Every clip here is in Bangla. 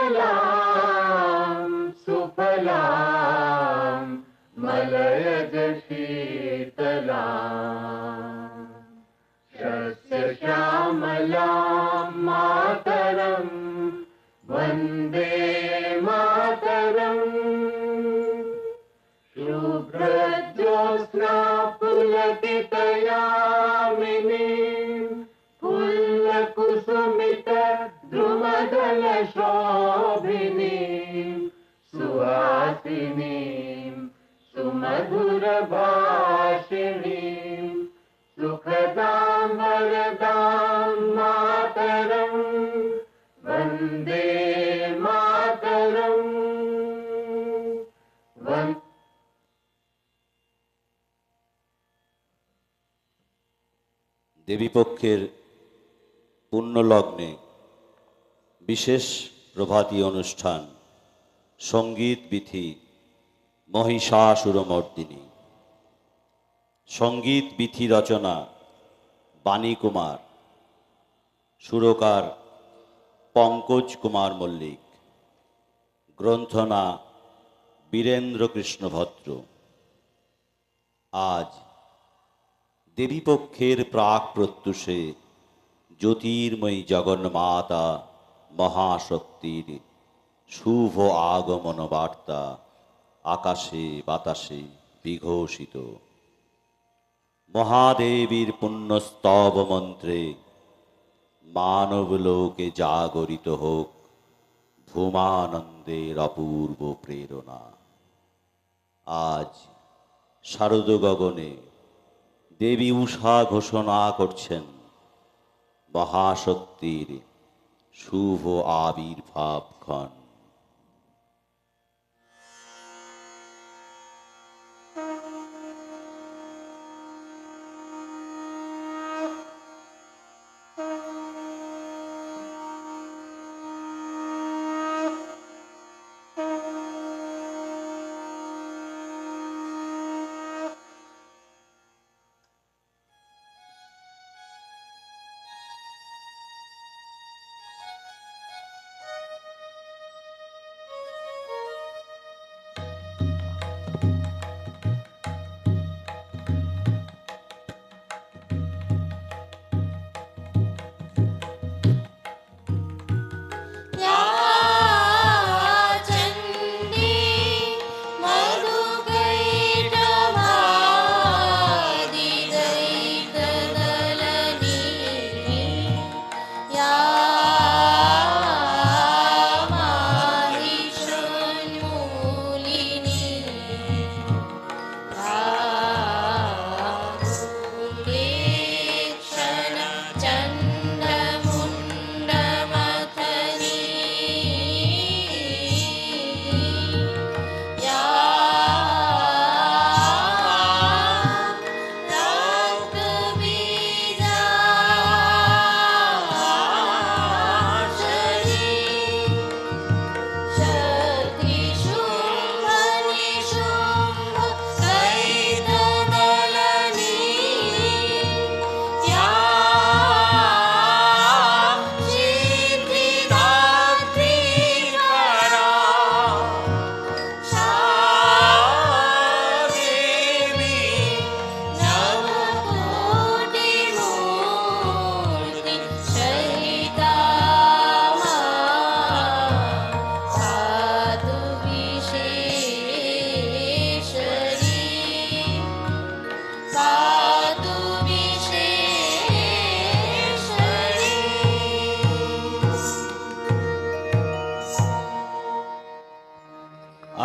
सुजलां सुफलां मलयज शीतलां शस्यश्यामलां मातरं वन्दे मातरम् शुभ्रज्योत्स्ना पुलकितयामिनीं फुल्लकुसुमित द्रुमदलशोभिनीं सुहासिनीं सुमधुरभाषिणीं सुखदां वरदां मातरं वन्दे मातरम् দেবীপক্ষের পুণ্যলগ্নে বিশেষ প্রভাতী অনুষ্ঠান সঙ্গীত বিথি মহিষাসুরমর্দিনী। সঙ্গীত বিথি রচনা বাণী কুমার, সুরকার পঙ্কজ কুমার মল্লিক, গ্রন্থনা বীরেন্দ্র কৃষ্ণ ভদ্র। আজ দেবীপক্ষের প্রাক প্রত্যুষে জ্যোতির্ময়ী জগন্মাতা মহাশক্তির শুভ আগমন বার্তা আকাশে বাতাসে বিঘোষিত। মহাদেবীর পুণ্যস্তব মন্ত্রে মানবলোকে জাগরিত হোক ভূমানন্দের অপূর্ব প্রেরণা। আজ শারদ গগনে দেবী উষা ঘোষণা করছেন মহাশক্তির শুভ আবির্ভাবক্ষণ।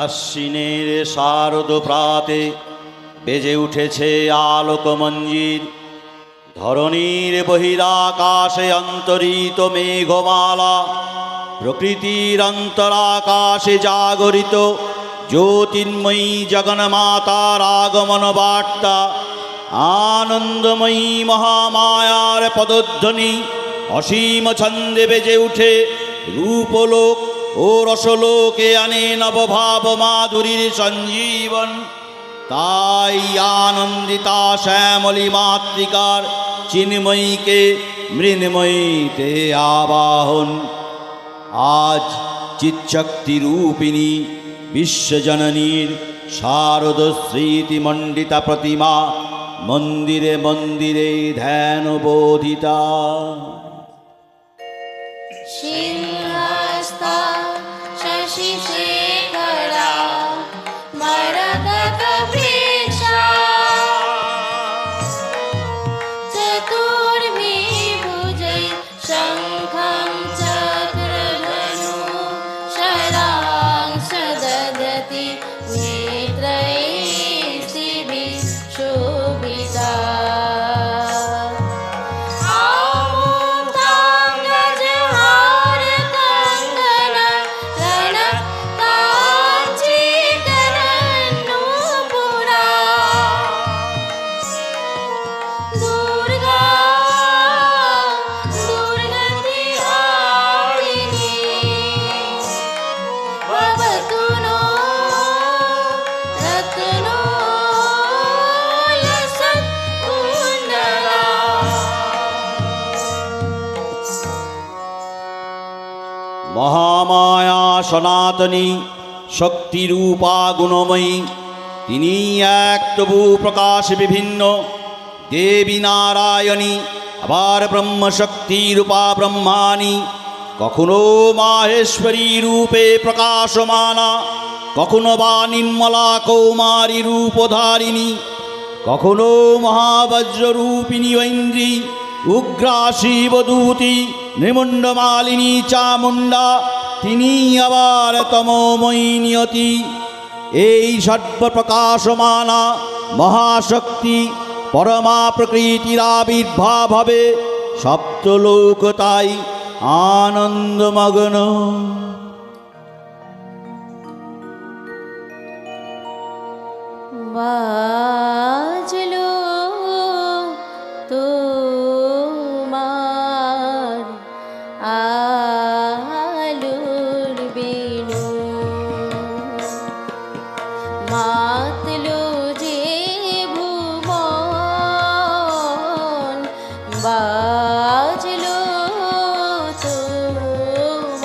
আশ্বিনের শারদ প্রাতে বেজে উঠেছে আলোকমঞ্জির। ধরণীর বহিরাকাশে অন্তরিত মেঘমালা, প্রকৃতির অন্তরাকাশে জাগরিত জ্যোতির্ময়ী জগন্মাতার আগমন বার্তা। আনন্দময়ী মহামায়ার পদধ্বনি অসীম ছন্দে বেজে উঠে রূপলোক ও রসলোকে আনে নবভাব মাধুরীর সঞ্জীবন। তাই আনন্দিতা শ্যামলী মাতৃকার চিন্ময়ীকে মৃন্ময়ীতে আবাহন। আজ চিৎশক্তিরূপিণী বিশ্বজননীর শারদ স্মৃতিমণ্ডিতা প্রতিমা মন্দিরে মন্দিরে ধ্যান বোধিতা। सिंहस्था शशिशेखरा मरकतवृक्षा चतुर्भिर्भुजैः शङ्खं चक्रधनु शरांश ददति नेत्रैः स्त्रिभिः शोभिता। মহামায়া সনাতনী শক্তিরূপা গুণময়ী, তিনি এক তবু প্রকাশে বিভিন্ন। দেবী নারায়ণী, আবার ব্রহ্মশক্তি রূপা ব্রহ্মাণী, কখনো মাহেশ্বরী রূপে প্রকাশমানা, কখনো বা নির্মলা কৌমারী রূপধারিণী, কখনো মহাবজ্ররূপিণী ঐন্দ্রী, উগ্রা শিবদূতি নৃমণ্ডমালিনী চামুণ্ডা, তিনি আবার তমোময়ী নিয়তি। এই সর্বপ্রকাশমানা মহাশক্তি পরমা প্রকৃতির আবির্ভাব হবে, সপ্তলোক তাই আনন্দমগ্ন। বাজলো তোমার আলোর বেণু, মাতলো যে ভুবন, বাজলো তোমার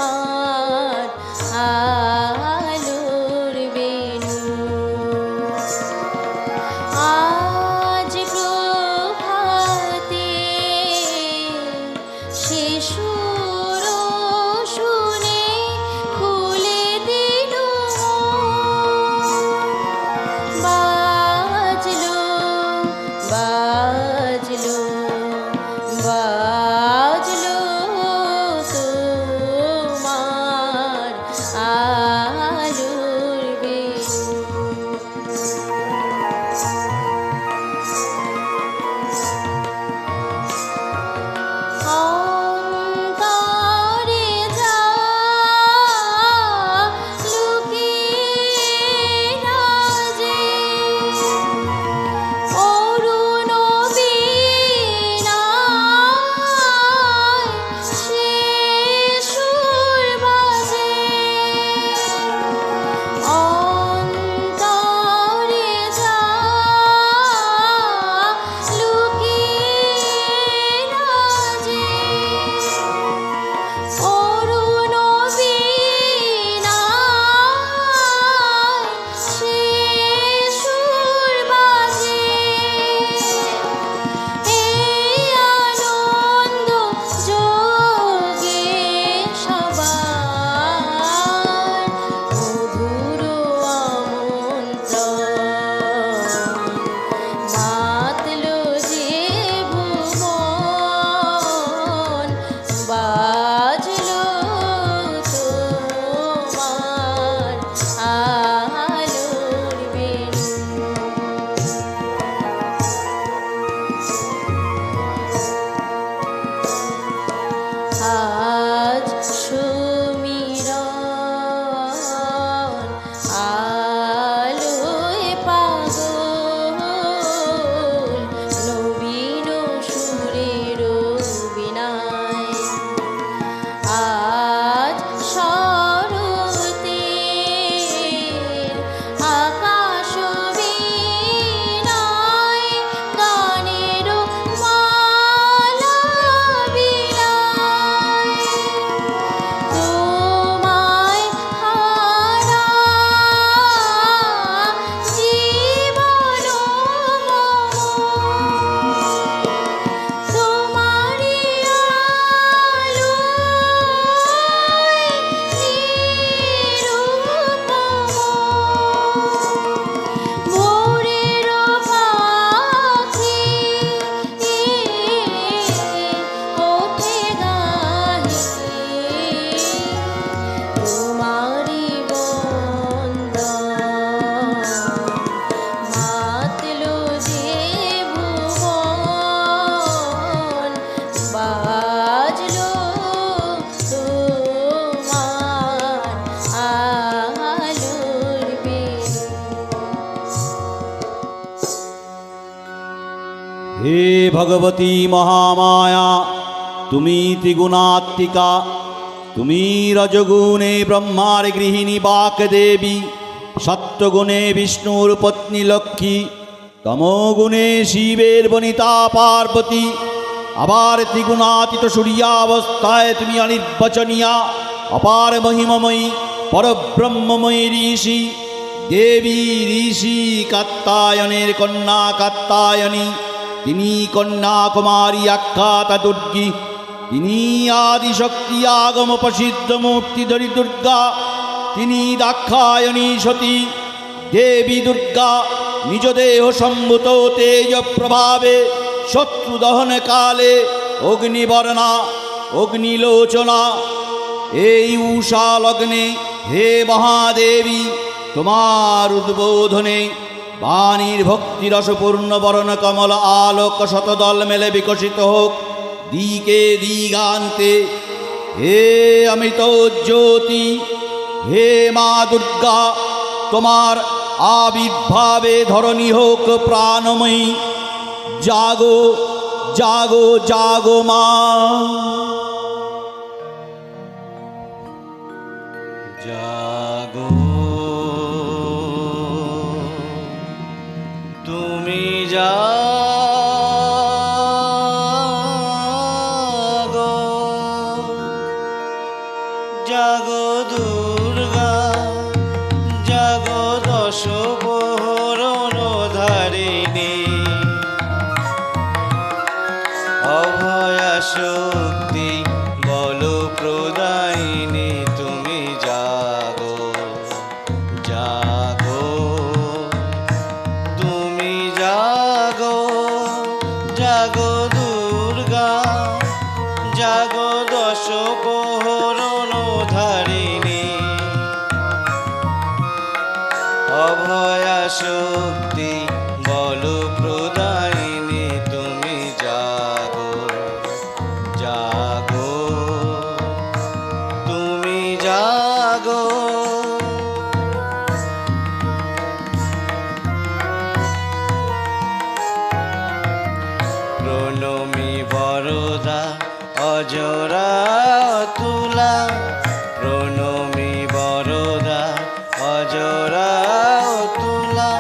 হে ভগবতী মহামায়া, তুমি ত্রিগুণাত্মিকা। তুমি রজগুণে ব্রহ্মার গৃহিণী বাকদেবী, সত্যগুণে বিষ্ণুর পত্নী লক্ষ্মী, তমগুণে শিবের বনিতা পার্বতী। আবার ত্রিগুণাতীত সূর্যাবস্থায় তুমি অনির্বচনীয়া, অপার মহিমময়ী, পরব্রহ্মময়ী ঋষি দেবী। ঋষি কাত্যায়নের কন্যা কাত্যায়নী, তিনি কন্যাকুমারী আখ্যাতা দুর্গী। তিনি আদিশক্তি আগম প্রসিদ্ধ মূর্তিধরী দুর্গা। তিনি দাক্ষায়ণী সতী দেবী দুর্গা। নিজ দেহ সম্ভূত তেজ প্রভাবে শত্রু দহন কালে অগ্নিবর্ণা অগ্নিলোচনা। এই উষা লগ্নে হে মহাদেবী, তোমার উদ্বোধনে বাণীর ভক্তিরসপূর্ণ বরণ কমল আলোক শতদল মেলে বিকশিত হোক দিকে দিগান্তে। হে অমৃত জ্যোতি, হে মা দুর্গা, তোমার আবির্ভাবে ধরণী হোক প্রাণময়ী। জাগো জাগো জাগো মা। জাগো তুমি জাগো, জাগো দুর্গা, জাগো দশ প্রহরণ ধারিণী। অভয়া শক্তি বল প্রদায়িনী, তুমি জাগো জাগো, তুমি জাগো, জাগো দুর্গা, জাগো দশ প্রহরণ ধারিণী। অভয়া শক্তি বল প্রদায়িনী, তুমি জাগো জাগো, তুমি জাগো। প্রণমী বরদা অজরা তুলা, প্রণমী বরদা অজরা তুলা।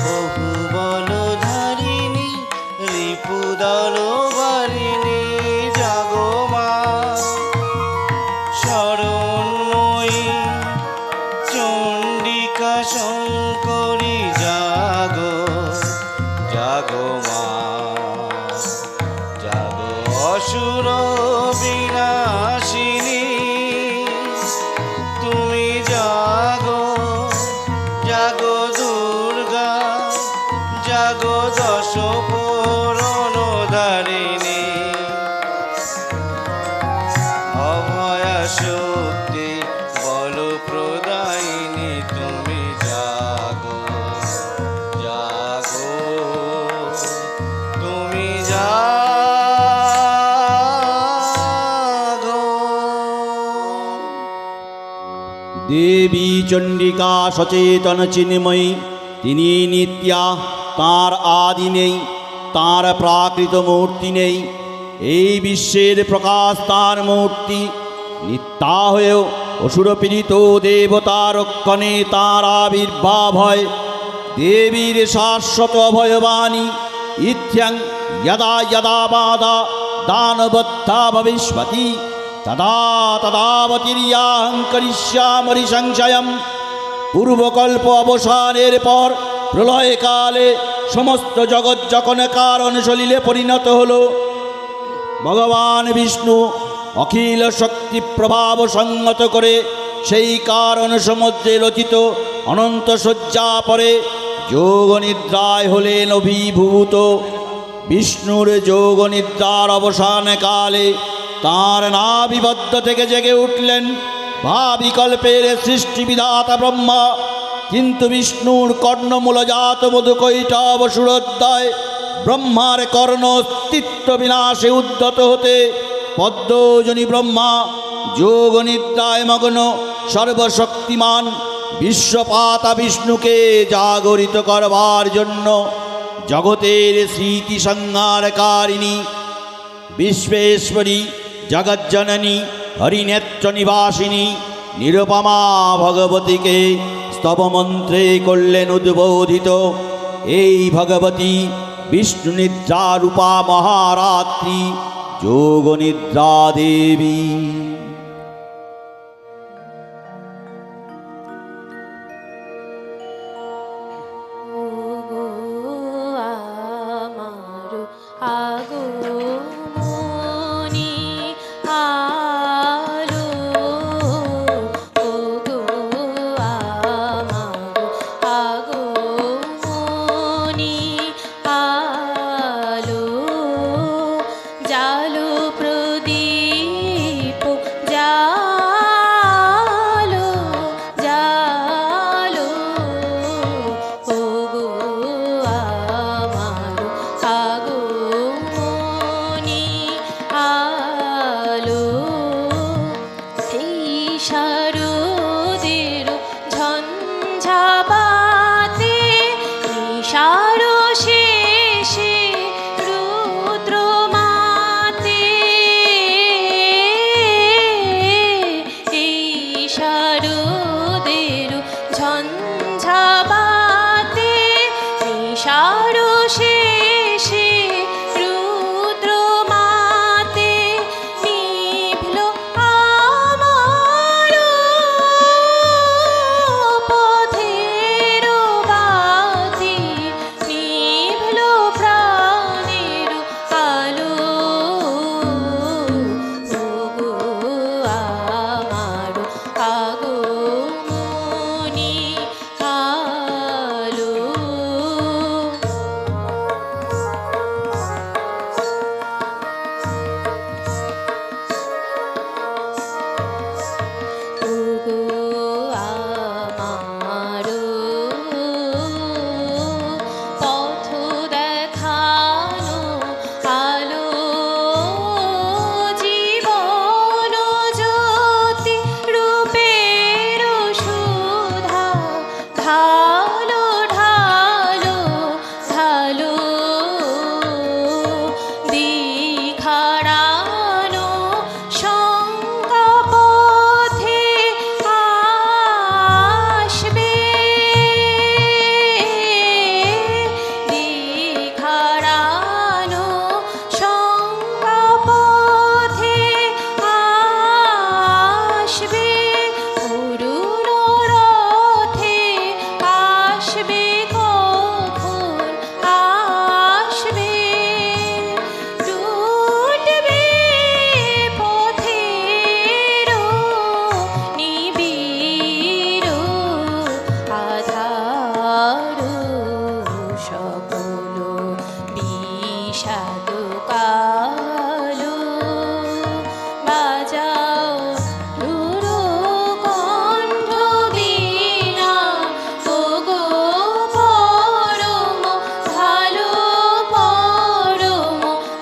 বহু বল ধারিণী রিপুদল বারিণী, জাগো মা শরণময়ী চণ্ডিকা শঙ্করী, জাগো জাগো মা, জাগো অসুর বিনাশিনী। তুমি জাগো জাগো দুর্গা, জাগো দশ প্রহরণ ধারিণী। অভয়া শক্তি বল প্রদায়িনী, তুমি জাগো জাগো, তুমি জাগো। দেবী চণ্ডিকা সচেতন চিন্ময়ী, তিনি নিত্যা, তাঁর আদি নেই, তাঁর প্রাকৃত মূর্তি নেই। এই বিশ্বের প্রকাশ তাঁর মূর্তি। নিত্যা হয়েও অসুর পীড়িত দেবতার রক্ষণে তাঁর আবির্ভাব হয়। দেবীর শাশ্বত অভয়বাণী, ইত্যং যদা যদা বাধা দানবদ্ধা ভবিষ্যতি, তদা তদাবতীর্যাহং করিষ্যামি সংশয়ম। পূর্বকল্প অবসানের পর প্রলয়কালে সমস্ত জগৎ যখন কারণ সলিলে পরিণত হল, ভগবান বিষ্ণু অখিল শক্তি প্রভাব সংগত করে সেই কারণ সমুদ্রে রচিত অনন্ত শয্যা পরে যোগ নিদ্রায় হলেন অভিভূত। বিষ্ণুর যোগ নিদ্রার অবসানকালে তাঁর নাভিবদ্ধ থেকে জেগে উঠলেন ভাবিকল্পের সৃষ্টিবিধাতা ব্রহ্মা। কিন্তু বিষ্ণুর কর্ণমূলজাত মধুকৈটব সুরোদ্দয় ব্রহ্মার কর্ণ অস্তিত্ব বিনাশে উদ্যত হতে পদ্মজনী ব্রহ্মা যোগ নিদ্রায় মগ্ন সর্বশক্তিমান বিশ্বপাতা বিষ্ণুকে জাগরিত করবার জন্য জগতের স্মৃতি সংহারকারিণী বিশ্বেশ্বরী জগজ্জননী হরিনেত্র নিবাসিনী নিরুপমা ভগবতীকে স্তবমন্ত্রে করলেন উদ্বোধিত। এই ভগবতী বিষ্ণু নিদ্রা রূপা মহারাত্রি যোগ নিদ্রা দেবী। ওগো আমার আগমনী আলো, ওগো আমার আগমনী আলো, জালো প্রদীপ জালো জালো, ওগো আমার আগমনী আলো। এই শারদের ঝঞ্ঝাবাতে নিশার শেষে রুদ্র মাতে, এই শারদের ঝঞ্ঝাবাতে নিশার শেষে রুদ্র মাতে নিভল আমার পথের বাতি, নিভল প্রাণের আলো, ওগো আমার আগমনী আলো। ওগো আমার পথ দেখানো আলো, জীবন জ্যোতি রূপের সুধা ঢালো ঢালো ঢালো, দিখাড়ানো শঙ্কা পথে আসবে, দিখাড়ানো শঙ্কা পথে আসবে, অরুণ রথে আসবে, কখন আসবে, টুটবে পথের নিবিড় আধার, সকল বিষাদ কালো, বাজাও রুরু কণ্ঠ বীণা, ওগো পরম ভালো পরম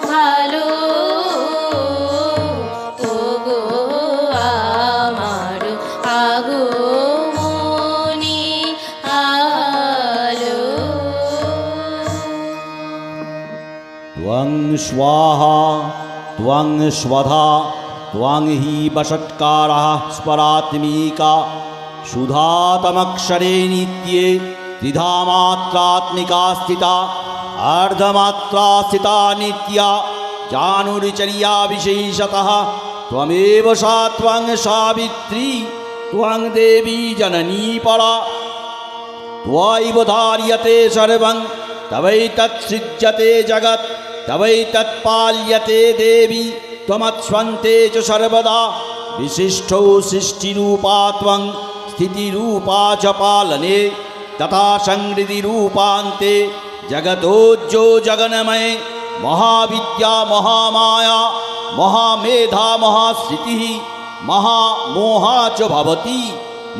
ভালো, ওগো আমার আগমনী আলো। त्वं स्वाहा त्वं स्वधा त्वं हि वषट्कारः स्परात्मिका सुधातमक्षरे नित्ये त्रिधा मात्रात्मिका स्थिता अर्धमात्रा स्थिता नित्या जानुरिचर्या विशेषतः त्वमेव सा त्वं सावित्री त्वं देवी जननी परा त्वैव धार्यते सर्वं तवैतत्सृज्यते जगत् तवैतत्पाल्यते देवी त्वमत्स्वन्ते च सर्वदा विशिष्टौ सृष्टिरूपा त्वं स्थितिरूपा च पालने तथा संहृतिरूपान्ते जगतोज्जो जगन्मये महाविद्या महामाया महामेधा महाश्रुतिः महामोहा च भवति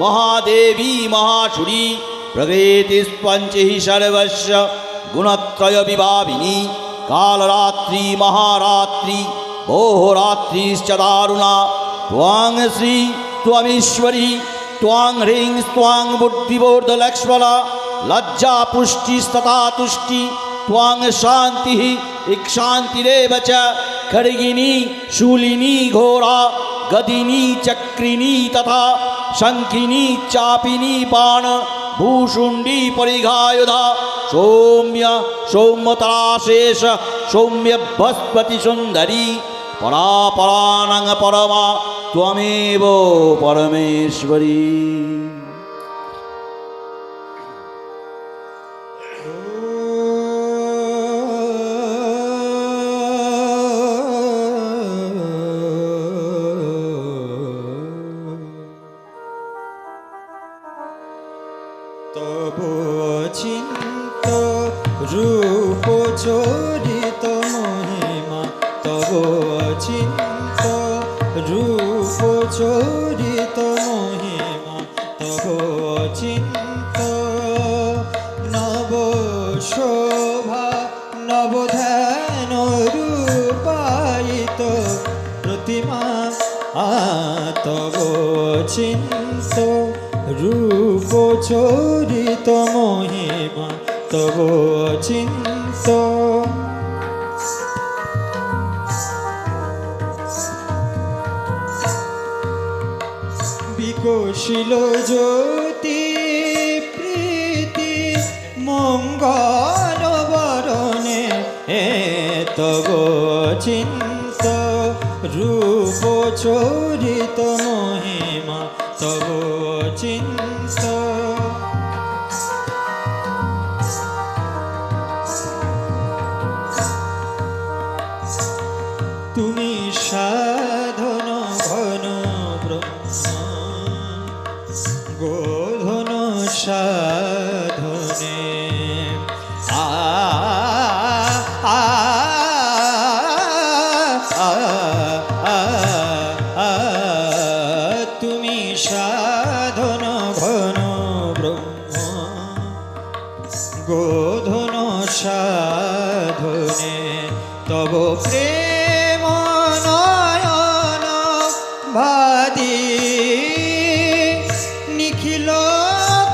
महादेवी महाशुरी प्रकृतिस्त्वञ्च हि सर्वस्य गुणत्रयविभाविनी कालरात्रि महारात्रि भोरात्रिश्च दारुणा त्वां श्री त्वमीश्वरी त्वां ह्रीं त्वां बुद्धिबोधलक्ष्मणा लज्जा पुष्टिस्तथा तुष्टि त्वां शान्तिः इक्षान्तिरेव च खड्गिनी शूलिनी घोरा गदिनी चक्रिनी तथा शङ्खिनी चापिनी बाण भूषुण्डी परिघायुधा सौम्य सौम्यतराशेष सौम्य बृहस्पति सुंदरी परापरानंग परमा त्वमेव परमेश्वरी। তব চিন্ত রূপ চরিত মহিমা, তব চিন্ত রূপ চরিত মহিমা, তব চিন্ত নব শোভা নব ধ্যান রূপায়িত প্রতিমা, তব চিন্ত রূপ চরিত মহিমা, তব চিন্ত বিকশিল জ্যোতি প্রীতি মঙ্গল বরণে, তব চিন্ত রূপ চরিত মহিমা, তব চিন্ত তুমি সাধন ঘন ব্রহ্ম, গোধন সাধনে আ আ তুমি সাধন ঘন ব্রহ্ম, গোধন সাধনে তব প্রেম নয়ন ভাদি নিখিল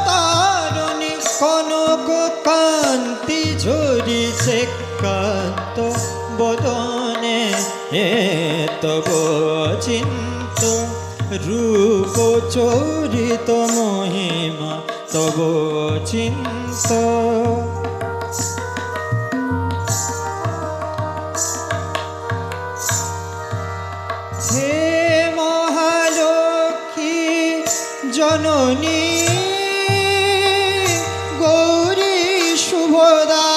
তারণী কনক কান্তি ঝরিছে কান্ত বদনে, তব চিন্ত রূপ চরিত মহিমা, তব চিন্ত হে মহালক্ষ্মী জননী গৌরী শুভদা,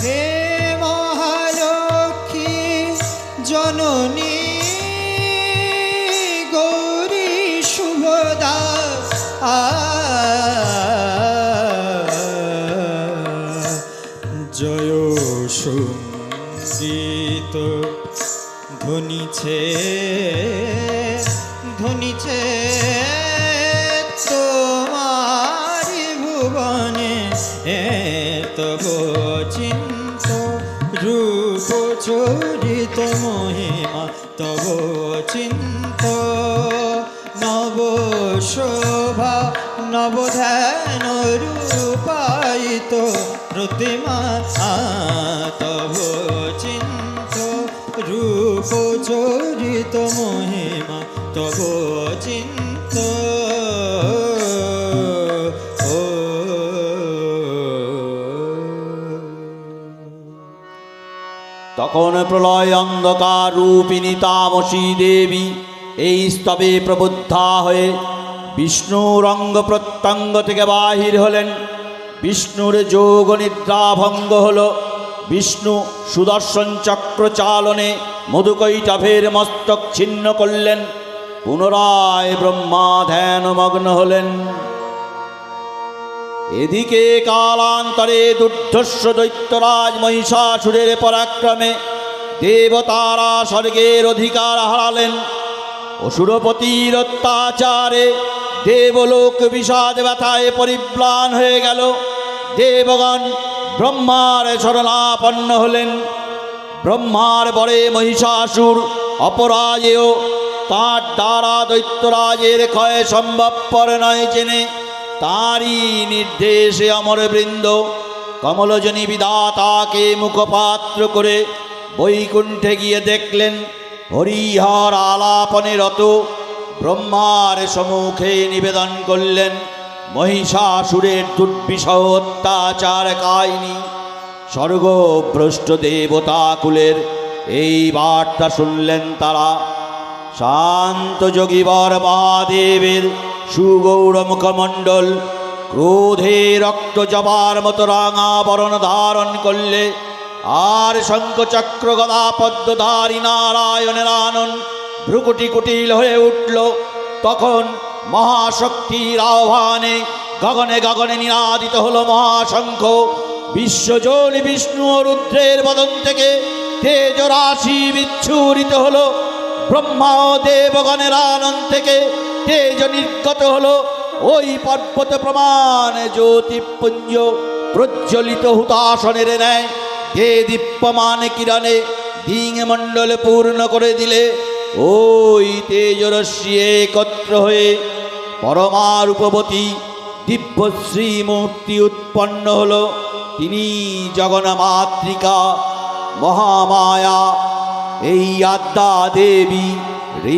হে মহালক্ষ্মী জননী গৌরী শুভদা, জয় সঙ্গীত ধ্বনিছে ধ্বনিছে তোমারি ভুবনে, তব চিন্ত রূপ চরিত মহিমা, তব চিন্ত নব শোভা নব ধ্যান রূপায়িত প্রতিমা, তব চিন্ত রূপ চরিত মহিমা, তব চিন্ত তখন প্রলয় অন্ধকার রূপিণী তামসী দেবী এই স্তবে প্রবুদ্ধা হয়ে বিষ্ণুর অঙ্গ প্রত্যঙ্গ থেকে বাহির হলেন। বিষ্ণুর যোগ নিদ্রা ভঙ্গ হল। বিষ্ণু সুদর্শন চক্র চালনে মধুকৈটভের মস্তক ছিন্ন করলেন। পুনরায় ব্রহ্মা ধ্যানমগ্ন হলেন। এদিকে কালান্তরে দুর্ধর্ষ দৈত্যরাজ মহিষাসুরের পরাক্রমে দেবতারা স্বর্গের অধিকার হারালেন। অসুরপতির অত্যাচারে দেবলোক বিষাদ ব্যথায় পরিম্লান হয়ে গেল। দেবগণ ব্রহ্মার শরণাপন্ন হলেন। ব্রহ্মার বরে মহিষাসুর অপরাজেয়, তাঁর দ্বারা দৈত্যরাজের ক্ষয় সম্ভবপর নয় জেনে তাঁরই নির্দেশে অমরবৃন্দ কমলজনী বিধাতাকে মুখপাত্র করে বৈকুণ্ঠে গিয়ে দেখলেন হরিহর আলাপনে রত। ব্রহ্মার সম্মুখে নিবেদন করলেন মহিষাসুরের দুর্বিষহ অত্যাচার কাহিনী। স্বর্গভ্রষ্ট দেবতাকুলের এই বার্তা শুনলেন তারা। শান্ত যোগীবর মহাদেবের সুগৌর মুখমণ্ডল ক্রোধে রক্ত জবার মতো রাঙা বরণ ধারণ করলে, আর শঙ্খচক্র গদা পদ্মধারী নারায়ণের আনন ভ্রুকুটি কুটিল হয়ে উঠল। তখন মহাশক্তির আহ্বানে গগনে গগনে নিনাদিত হল মহাশঙ্খ। বিশ্বজনী বিষ্ণু ও রুদ্রের বদন থেকে তেজ রাশি বিচ্ছুরিত হল। ব্রহ্মা ও দেবগণের আনন থেকে তেজ নির্গত হল। ওই পর্বত প্রমাণ জ্যোতিপুঞ্জ প্রজ্বলিত হুতাসনের ন্যায় কে দীপ্যমান কিরণে দিংমণ্ডল পূর্ণ করে দিলে। ওই তেজরশ্মি একত্র হয়ে পরমারূপবতী দিব্যশ্রী মূর্তি উৎপন্ন হল। তিনি জগন্মাতৃকা মহামায়া। এই আদ্যা দেবী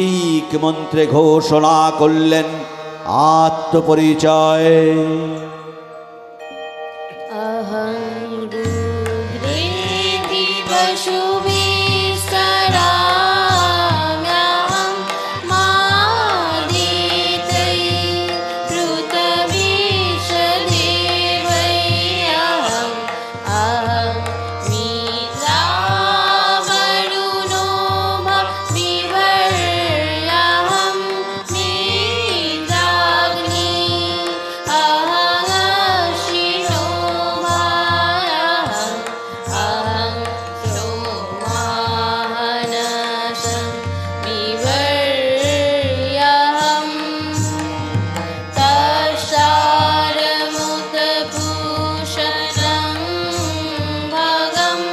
ঋক মন্ত্রে ঘোষণা করলেন আত্মপরিচয়। अहं रुद्रेति पशुभिस्तराम्यहं मादितै पृथ्वीशदेवैरहं मित्रा वरुणो विवर्यहं मित्राग्नि अहं सोमानसं विवर्यहं तशारमुतभूषणं भगम्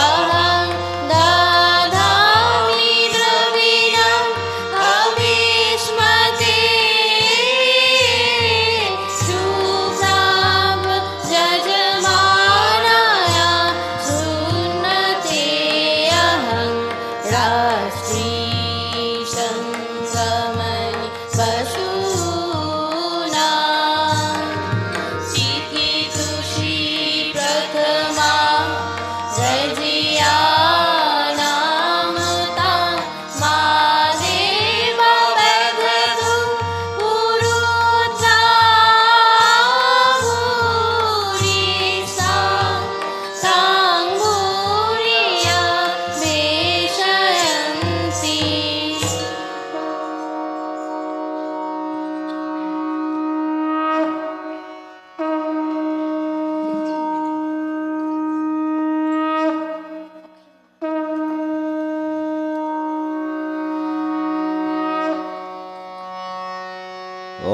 अहं दधामि द्रविणम् अभीष्मते शुभ्रां यजमानाय सुन्नते अहं राष्ट्रीशङ्गमणि पशूनां चिकितुषी प्रथमा जजियानामतां मादेव वदतु पुरुषा भूरिसा साङ्गुर्या वेशयन्ति।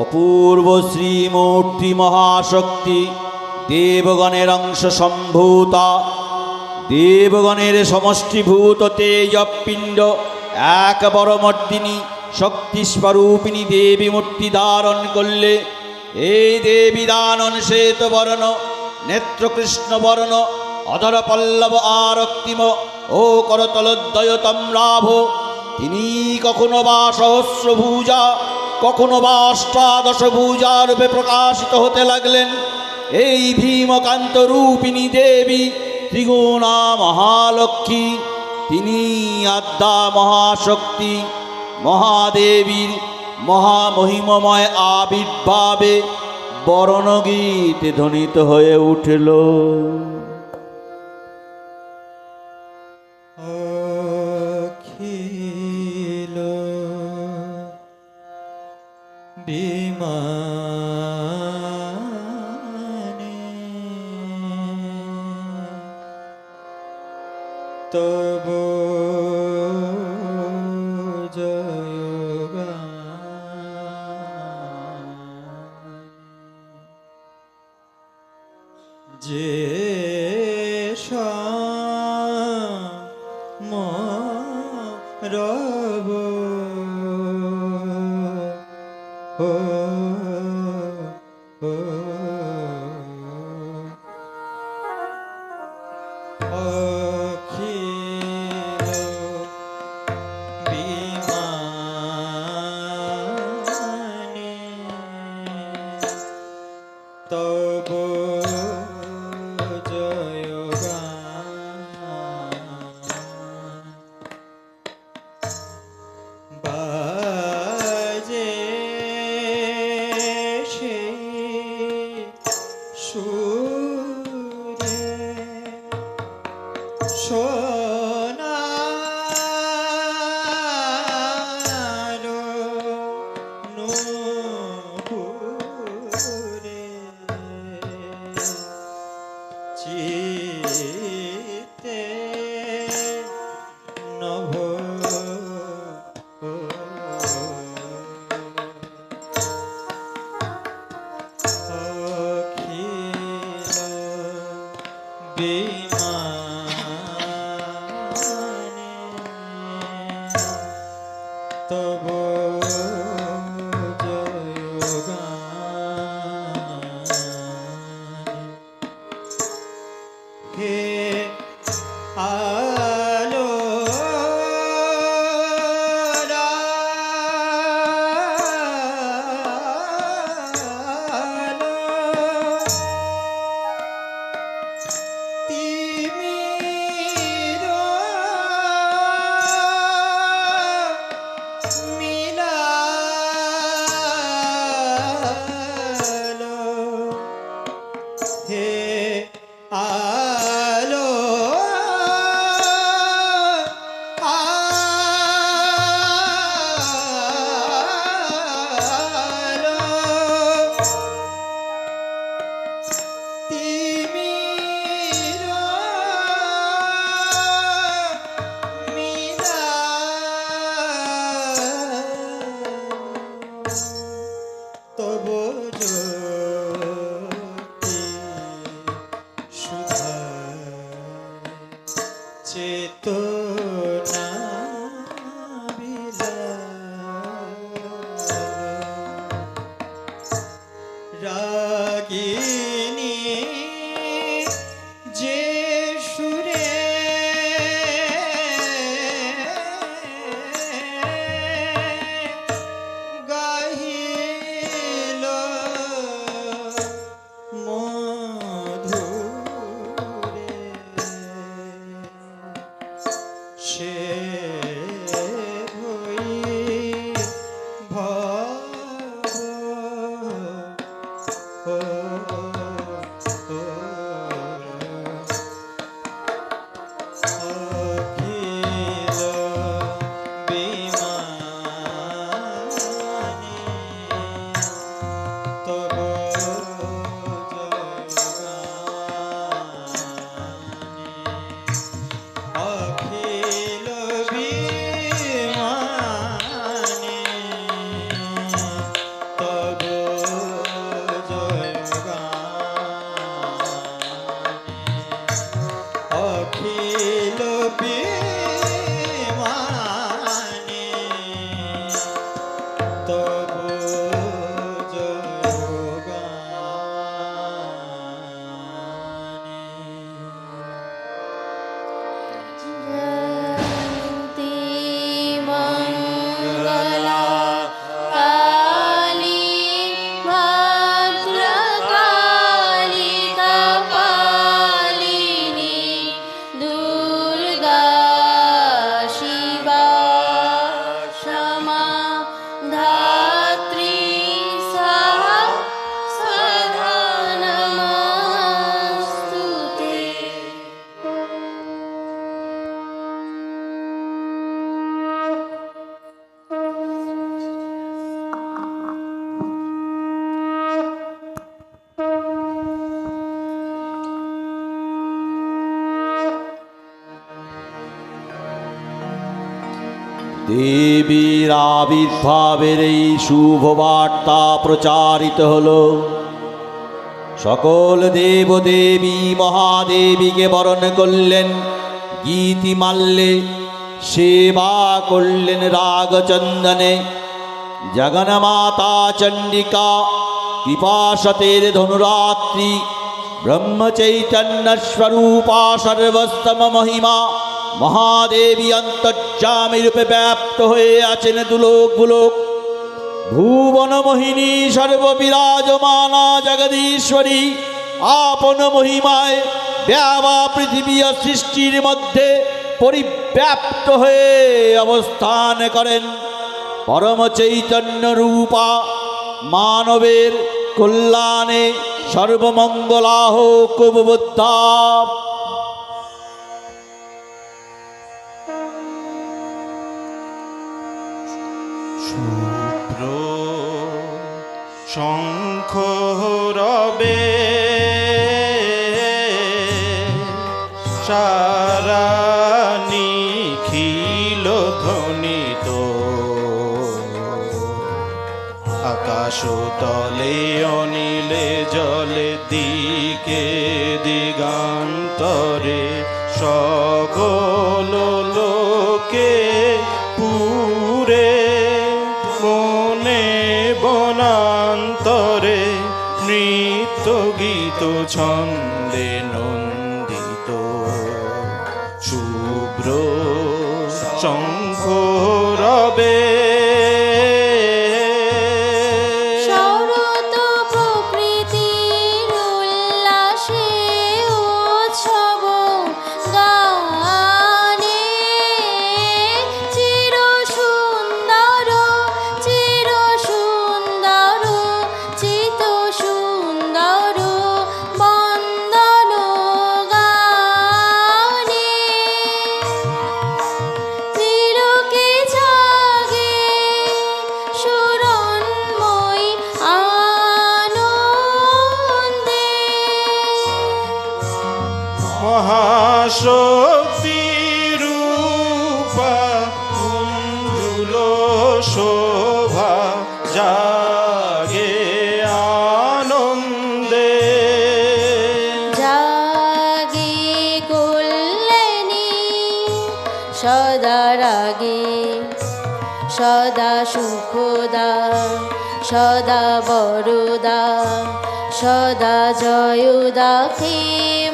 অপূর্ব শ্রীমূর্তি মহাশক্তি দেবগণের অংশ সম্ভূতা, দেবগণের সমষ্টিভূত তেজপিণ্ড এক বড়মর্দিনী শক্তিস্বরূপিণী দেবী মূর্তি ধারণ করলে। এই দেবী দানন শ্বেত বর্ণ, নেত্রকৃষ্ণ বর্ণ, অধর পল্লব আরক্তিম ও করতলোদ্দয় তম্রাভ। তিনি কখনো বা সহস্রভুজা, কখনো বা অষ্টাদশ ভুজা রূপে প্রকাশিত হতে লাগলেন। এই ভীমকান্ত রূপিণী দেবী ত্রিগুণা মহালক্ষ্মী। তিনি আদ্যা মহাশক্তি। মহাদেবীর মহামহিমময় আবির্ভাবে বরণগীত ধ্বনিত হয়ে উঠল। অখিল বিমানে তব জয়গান যে তব জয়গান বাজে সে সুরে সোনার নূপুরে চিতে নভ অখিল বিমানে তব জয়গান হে আলো তিমির মিলালো হে আলো আলো তিমির মিলালো তব জ্যোতি সুধা চেতনা রাগিনী যে সুরে গাহিল মধুরে সে ভই ভব অখিল বিমানে তব জয়গানে অখিল বিমানে তব জয়গানে অখিল বিমানে তব জয়গানে জয়ন্তি মঙ্গলা কালী ভদ্রকালী কপালিনী দুর্গা শিবা ক্ষমা ধাত্রী সহা সদা নমস্তুতে। দেবীর আবির্ভাবের এই শুভ বার্তা প্রচারিত হলো। সকল দেবদেবী মহাদেবীকে বরণ করলেন গীতিমাল্যে, সেবা করলেন রাগচন্দনে। জগন্মাতা চণ্ডিকা কৃপাসতের ধনুরাত্রি ব্রহ্মচৈতন্য স্বরূপা সর্বস্তম মহিমা মহাদেবী অন্তর্যামী রূপে ব্যাপ্ত হয়ে আছেন দুলোক বুলোক। ভুবনমোহিনী সর্ববিরাজমানা জগদীশ্বরী আপন মহিমায় ব্যাবা পৃথিবী ও সৃষ্টির মধ্যে পরিব্যাপ্ত হয়ে অবস্থান করেন। পরম চৈতন্য রূপা মানবের কল্যাণে সর্বমঙ্গলাহ কুবুদ্ধা। শুভ্র শঙ্খ রবে সারা নিখিল ধ্বনিত, আকাশ তলে অনিলে জলে দিকে দিগান্তরে সকল লোকে পুরে বনে বনান্তরে নৃত্য গীত ছন্দে নন্দিত। শুভ্র শঙ্খ রবে শরৎ প্রকৃতির উল্লাসে উৎসব গানে চির সুন্দর চিত সুন্দর বন্দন গানে তিলকে জাগে সুরন্ময় আনন্দে। মহাশক্তি রূপা কুণ্ডুল শোভা জাগে আনন্দে। জাগে কল্যাণী সদা রাগে সদা সুখদা সদা বরদা সদা জয়দা কে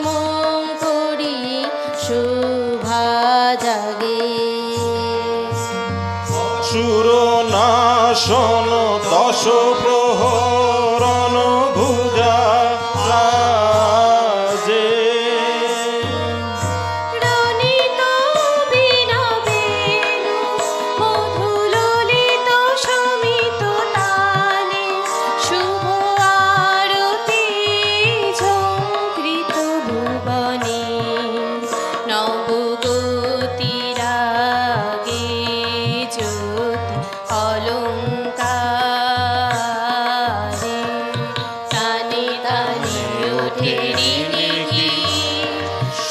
মন করি শুভা জাগে। সুরনাশন দশ প্রহরণ ভুজা রাজে। রণিত বীণা বেণু মধুললিত শমিত তালে শুভ আরতি ঝঙ্কৃত ভুবনে। নবগতি রাগে জ্যোতি অলঙ্কারে টানে টানে ওঠে রিণিকি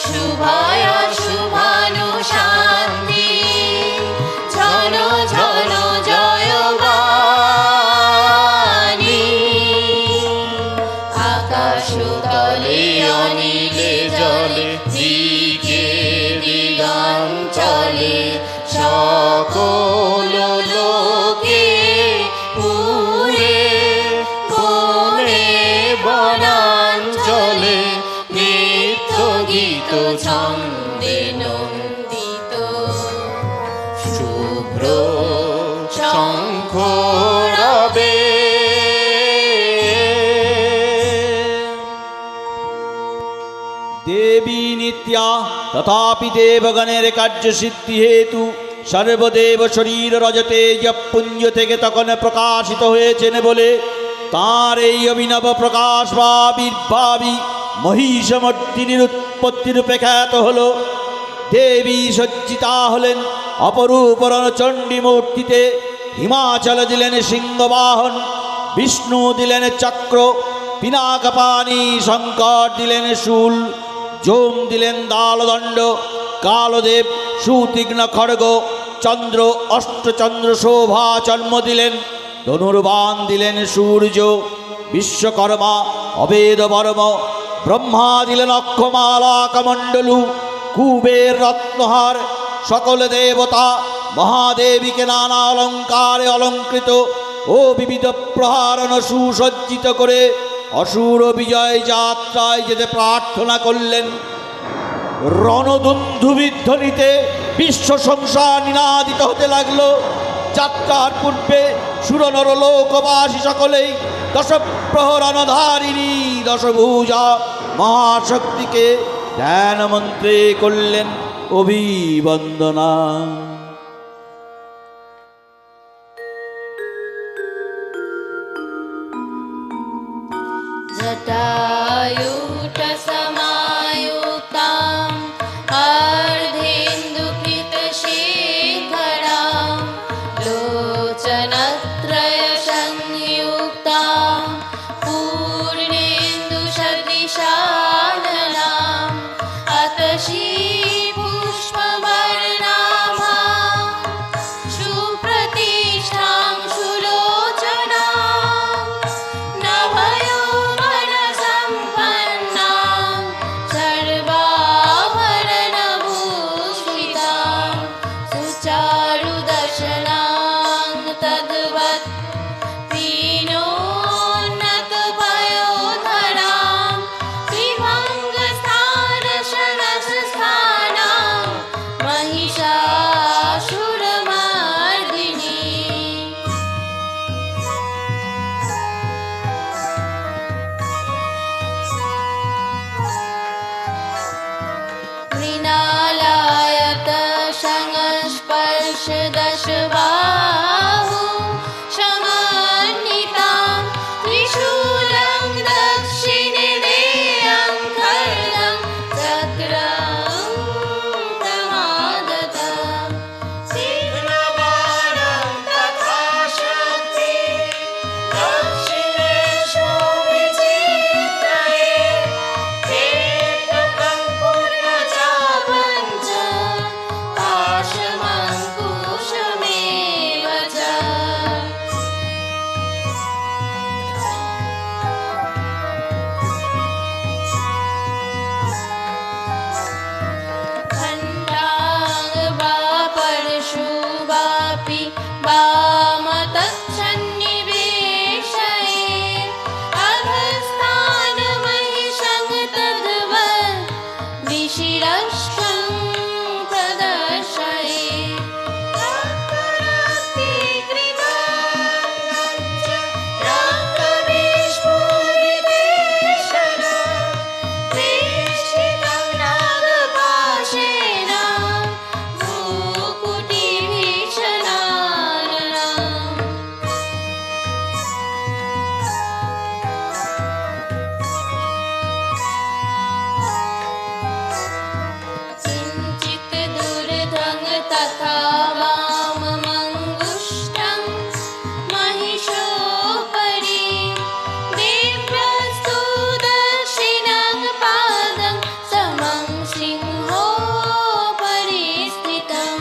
শুভায় শুভানু শান্তি ঝন ঝন জয়বাণী। আকাশ তলে অনিলে জলে দিকে দিগাঞ্চলে সকল লোকে পুরে বনে বনাঞ্চলে নৃত্য গীত ছন্দে নন্দিত। শুভ্র শঙ্খ রবে দেবী নিত্যা তথাপি দেবগণের কার্যসিদ্ধি হেতু সর্বদেব শরীর রজতেজ পুঞ্জ থেকে তখন প্রকাশিত হয়েছেন বলে তাঁর এই অভিনব প্রকাশ বা আবির্ভাবী মহিষমর্দিনীর উৎপত্তি রূপে খ্যাত হল। দেবী সজ্জিতা হলেন অপরূপ রণচণ্ডী মূর্তিতে। হিমাচল দিলেন সিংহবাহন, বিষ্ণু দিলেন চক্র, পিনাকপাণি শঙ্কর দিলেন শূল, যম দিলেন দালদণ্ড, কালদেব সুতীক্ষ্ণ খড়গ, চন্দ্র অষ্টচন্দ্র শোভা জন্ম দিলেন, ধনুর্বাণ দিলেন সূর্য, বিশ্বকর্মা অবেদ বর্ম, ব্রহ্মা দিলেন অক্ষমালা কমণ্ডলু, কুবের রত্নহার, সকল দেবতা মহাদেবীকে নানা অলঙ্কারে অলঙ্কৃত ও বিবিধ প্রহারণ সুসজ্জিত করে অসুর বিজয় যাত্রায় যেতে প্রার্থনা করলেন। রণদুন্ধুবিধ্বনিতে বিশ্ব সংসার নিনাদিত হতে লাগলো। যাত্রার পূর্বে সুরনর লোকবাসী সকলেই দশপ্রহরণধারিণী দশভূজা মহাশক্তিকে ধ্যান মন্ত্রে করলেন অভিবন্দনা। जटायुटसमायुक्तां अर्धेन्दुकृतशेखरां लोचनत्रयसंयुक्तां पूर्णेन्दुसदृशाननाम् अतशी पुष्पवर्णाभां सुप्रतिष्ठां सुलोचनां नभयौवनसम्पन्नां सर्वाभरणभूषितां सुचारुदर्शनां तद्वत् पीनोन्नतपयोधरां विभङ्गस्थानशनस्थानां महिषासुरमर्दिनी। मृणालायत संस्पर्शदशबाहु समन्वितां त्रिशूलं दक्षिणे देयं खड्गं चक्रं प्रमादतम् तीक्ष्णबाणं तथा शक्ति दक्षिणेषु विचित्रये एकं पूर्णचापञ्च पाशमङ्कुशमेव च। खण्डाङ्गवा परशुवापि वामतच्छन्निवेशये अधस्थानमहिषं तद्वत् दिशिरक्षं प्रदर्शये। वेष्टितं नागपाशेन भ्रूकुटिभीषणाननम् किञ्चित् दूरधं तथा वाममङ्गुष्ठं महिषोपरि देव्यस्तु दक्षिणं पादं समं सिंहोपरि स्थितं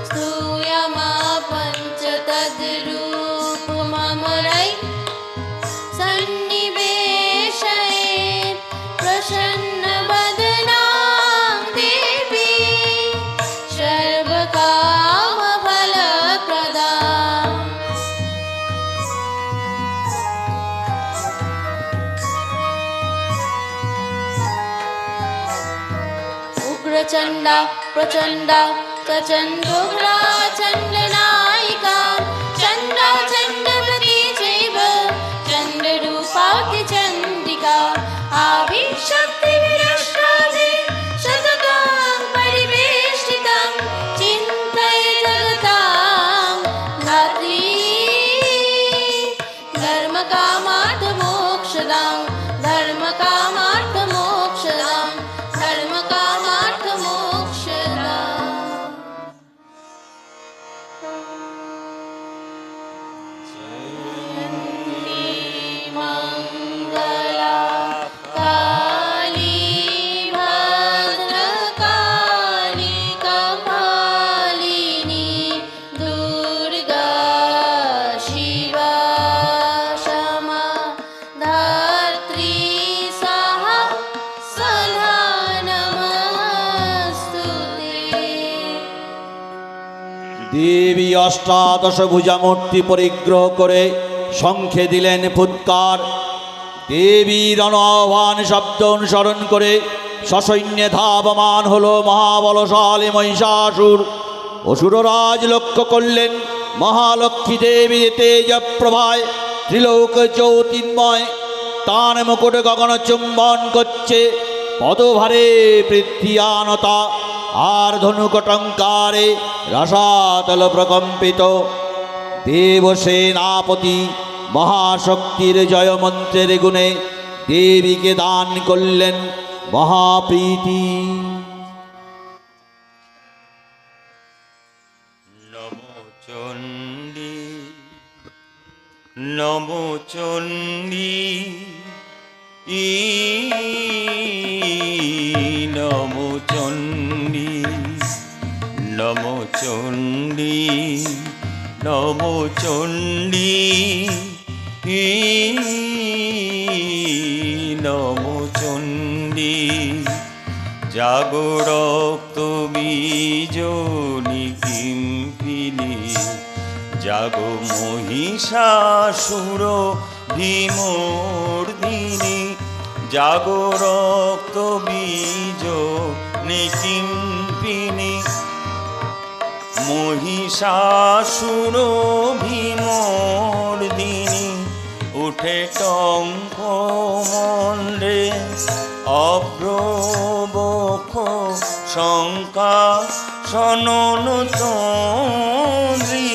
स्तूयमापञ्च तद्रूपममरै सन्निवेशयेत् प्रसन्नवदनां देवी सर्वकामफलप्रदा। उग्रचण्डा प्रचण्डा प्रचण्डोग्रा चण्डनायिका चण्डा चण्डवती चैव चण्डरूपाति चण्डिका आविशक्तिविरष्टादे शतकां परिवेष्टितं चिन्तये जगतां धात्री धर्मकामार्थमोक्षदां धर्मकामार्थमोक्षदां धर्मकामार्थमोक्षदाम्। मङ्गला काली भद्रकाली कपालिनी दुर्गा शिवा क्षमा धात्री स्वाहा सदा नमस्तुते। দেবী অষ্টাদশ ভুজা মূর্তি পরিগ্রহ করে শঙ্খে দিলেন ফুৎকার। দেবীর আহ্বান শব্দ অনুসরণ করে সসৈন্যে ধাবমান হলো মহাবলশালী মহিষাসুর। অসুররাজ লক্ষ্য করলেন মহালক্ষ্মী দেবী তেজ প্রভায় ত্রিলোক জ্যোতির্ময় তান মুকুট গগন চুম্বন করছে পদভারে পৃথ্বীয়ানতা আর ধনুকটঙ্কারে রসাতল প্রকম্পিত দেবসেনাপতি মহাশক্তির জয়মন্ত্রের গুণে দেবীকে দান করলেন মহাপ্রীতি। নমো চণ্ডী নমো চণ্ডী নমো চণ্ডী নমো চণ্ডী নমো চণ্ডী নমো চণ্ডী জাগরক্ত বীজনি কিম্পিনী জাগো মহিষাসুর ভীমর্দিনী জাগরক্ত বীজ নিকিম্পিনী মহিষাসুর ভীমর্দিনী উঠে টঙ্ক মন্ডে অভ্রবক্ষ শঙ্কা সনন তন্দ্রী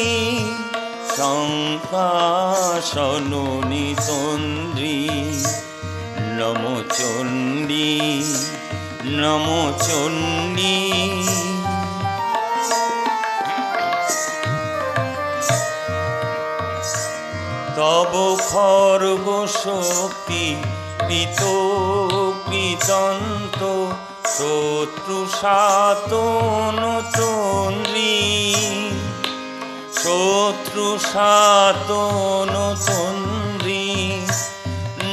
শঙ্কা সননি তন্দ্রী নমো চণ্ডী নমো চণ্ডী তব খর্গ শক্তি কৃত কৃতন্ত শত্রু সাতন তন্দ্রী শত্রু সাতন তন্দ্রী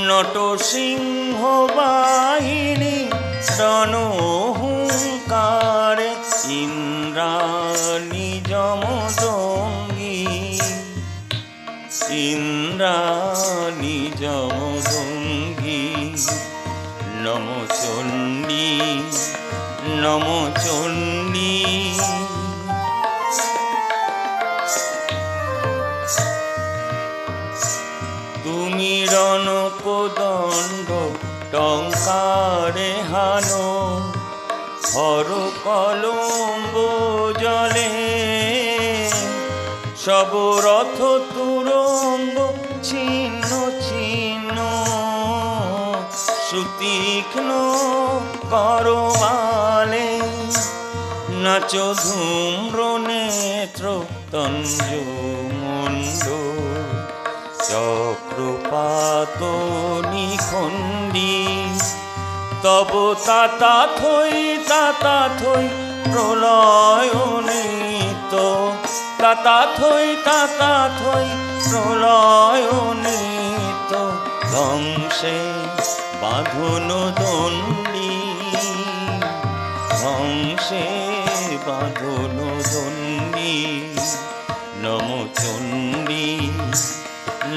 নট সিংহ বাহিনী রণহুঙ্কারে ইন্দ্রাণী যমদঙ্গী ইন্দ্রাণী যমদঙ্গী নমো চণ্ডী নমো চণ্ডী তুমি রণকদণ্ড টঙ্কারে হানো হর কলম্ব জলে সব রথ তুরঙ্গ ছিন্ন ছিন্ন সুতীক্ষ্ণ করমালে নাচ ধূম্র নেত্র তঞ্জুমণ্ড চক্রপাত নিখণ্ডী তব তাতা থই প্রলয় নিত তাতা থই প্রলয় নিত ধ্বংসে বাঁধন দণ্ডী ধ্বংসে বাঁধন দণ্ডী নমো চণ্ডী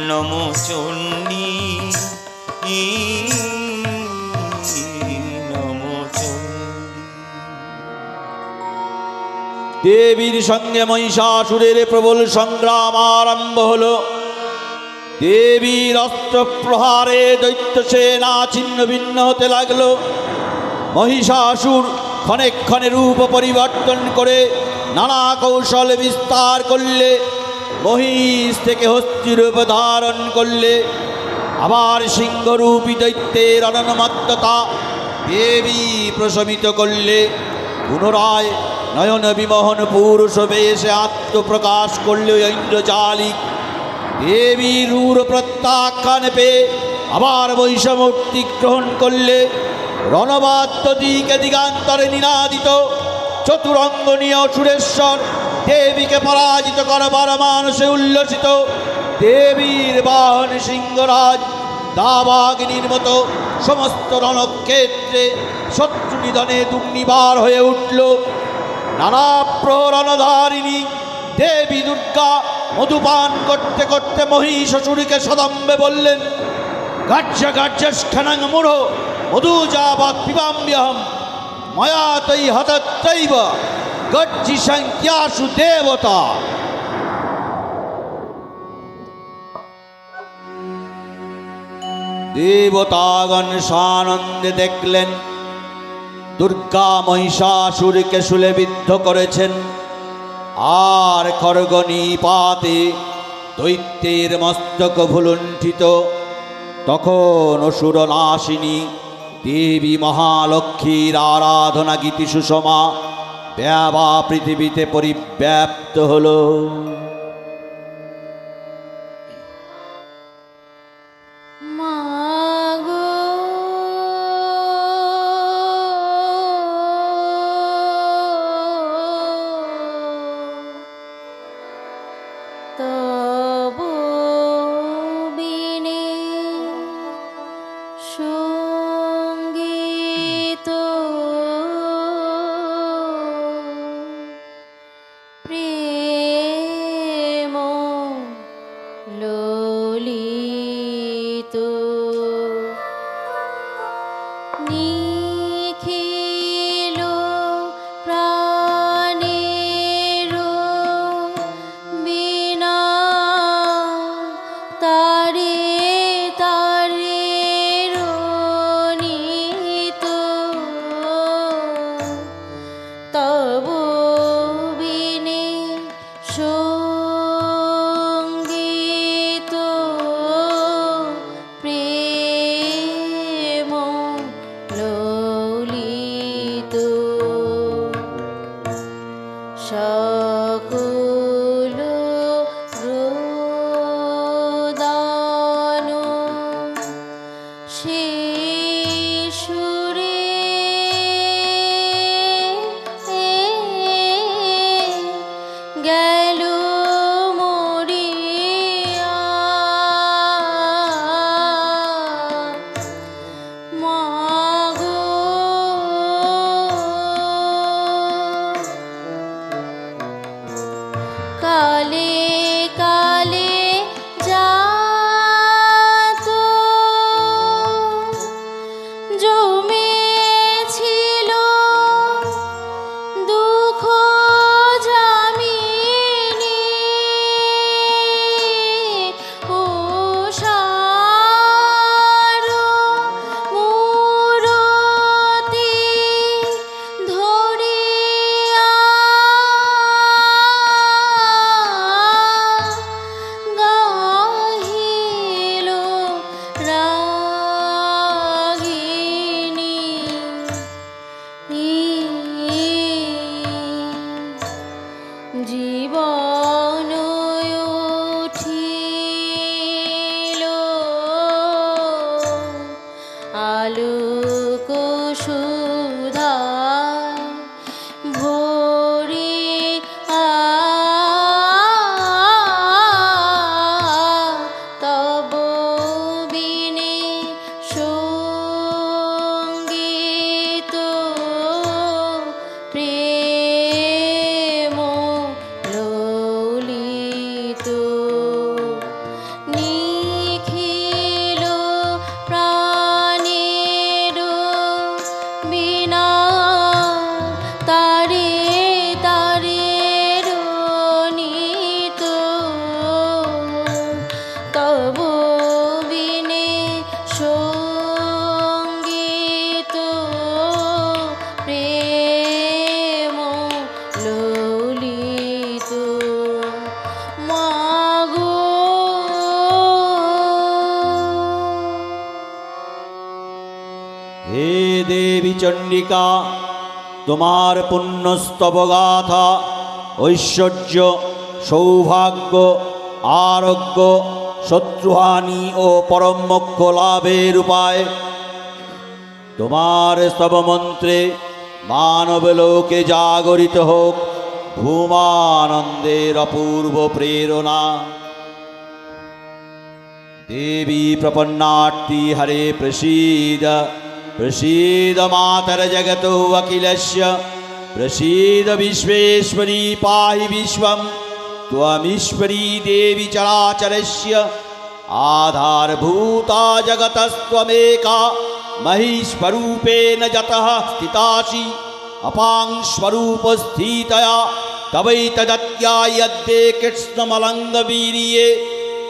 নমো চণ্ডী নমো চণ্ডী। দেবীর সঙ্গে মহিষাসুরের প্রবল সংগ্রাম আরম্ভ হল। দেবীর অস্ত্র প্রহারে দৈত্য সেনা ছিন্ন ভিন্ন হতে লাগল। মহিষাসুর ক্ষণে ক্ষণে রূপ পরিবর্তন করে নানা কৌশল বিস্তার করলে, মহিষ থেকে হস্তিরূপ ধারণ করলে, আবার সিংহরূপী দৈত্যের অনন্যমত্ততা দেবী প্রশমিত করলে। পুনরায় নয়ন বিমোহন পুরুষ বেশে আত্মপ্রকাশ করলে ঐন্দ্রজালিক। দেবীর রূঢ় প্রত্যাখ্যান পেয়ে আবার বৈষমূর্তি গ্রহণ করলে। রণবাদ্য দিকে দিগান্তরে নিনাদিত চতুরঙ্গনীয় সুরেশ্বর দেবীকে পরাজিত করবার মানসে উল্লসিত। দেবীর বাহন সিংহরাজ দাবাগ্নির মতো সমস্ত রণক্ষেত্রে শত্রু নিধনে দুর্নিবার হয়ে উঠল। নানা প্রহরণধারিণী দেবী দুর্গা মধুপান করতে করতে মহিষাসুরকে সদম্বে বললেন, গাজ্য গাজ্যস্খনং মূঢ় মধুজাবাৎ পিবাম্যহম ময়া তৈ হতত্রৈব গজ্জি সংখ্যাসু দেবতা। দেবতাগণ সানন্দে দেখলেন দুর্গা মহিষাসুরকে শূলে বিদ্ধ করেছেন, আর খড়গনিপাতে দৈত্যের মস্তক ভুলুণ্ঠিত। তখন অসুরনাশিনী দেবী মহালক্ষ্মীর আরাধনা গীতি সুষমা ব্যাবা পৃথিবীতে পরিব্যাপ্ত হল। মাগো তবু বিনে সঙ্গীত প্রেম ললিত নিখিল প্রাণের বিনা তারে তারে রনিত তব বিনে সঙ্গীত প্রেম ললিত সকল রোদান শিশুরে গেল মরিয়া মাগো কালে কালে যাত জমেছিল দুঃখ জামিনী উষার মূরতি ধরিয়া গাহিল রাগিনী জীবন উঠিল আলোক সুধা ভরি তব বিনে সঙ্গীত প্রেম ললিত নিখিল প্রাণের বিনা তারে তারে রনিত তব বিনে সঙ্গীত প্রেম ললিত মাগো হে দেবী চণ্ডিকা, তোমার পুণ্যস্তব গাথা ঐশ্বর্য, সৌভাগ্য, আরোগ্য, শত্রুহানি ও পরম মোক্ষ লাভের উপায়। তোমার স্তবমন্ত্রে মানবলোকে জাগরিত হোক ভূমানন্দের অপূর্ব প্রেরণা। देवी प्रपन्नार्ति हरे प्रसीद प्रसीद मातर जगतो अखिलस्य प्रसीद विश्वेश्वरी पाहि विश्वं त्वमीश्वरी देवी चराचरस्य आधारभूता जगतस्त्वमेका महीस्वरूपेण जतः स्थितासि अपांस्वरूपस्थितया तवैतदत्यायद्ये कृष्णमलङ्गवीर्ये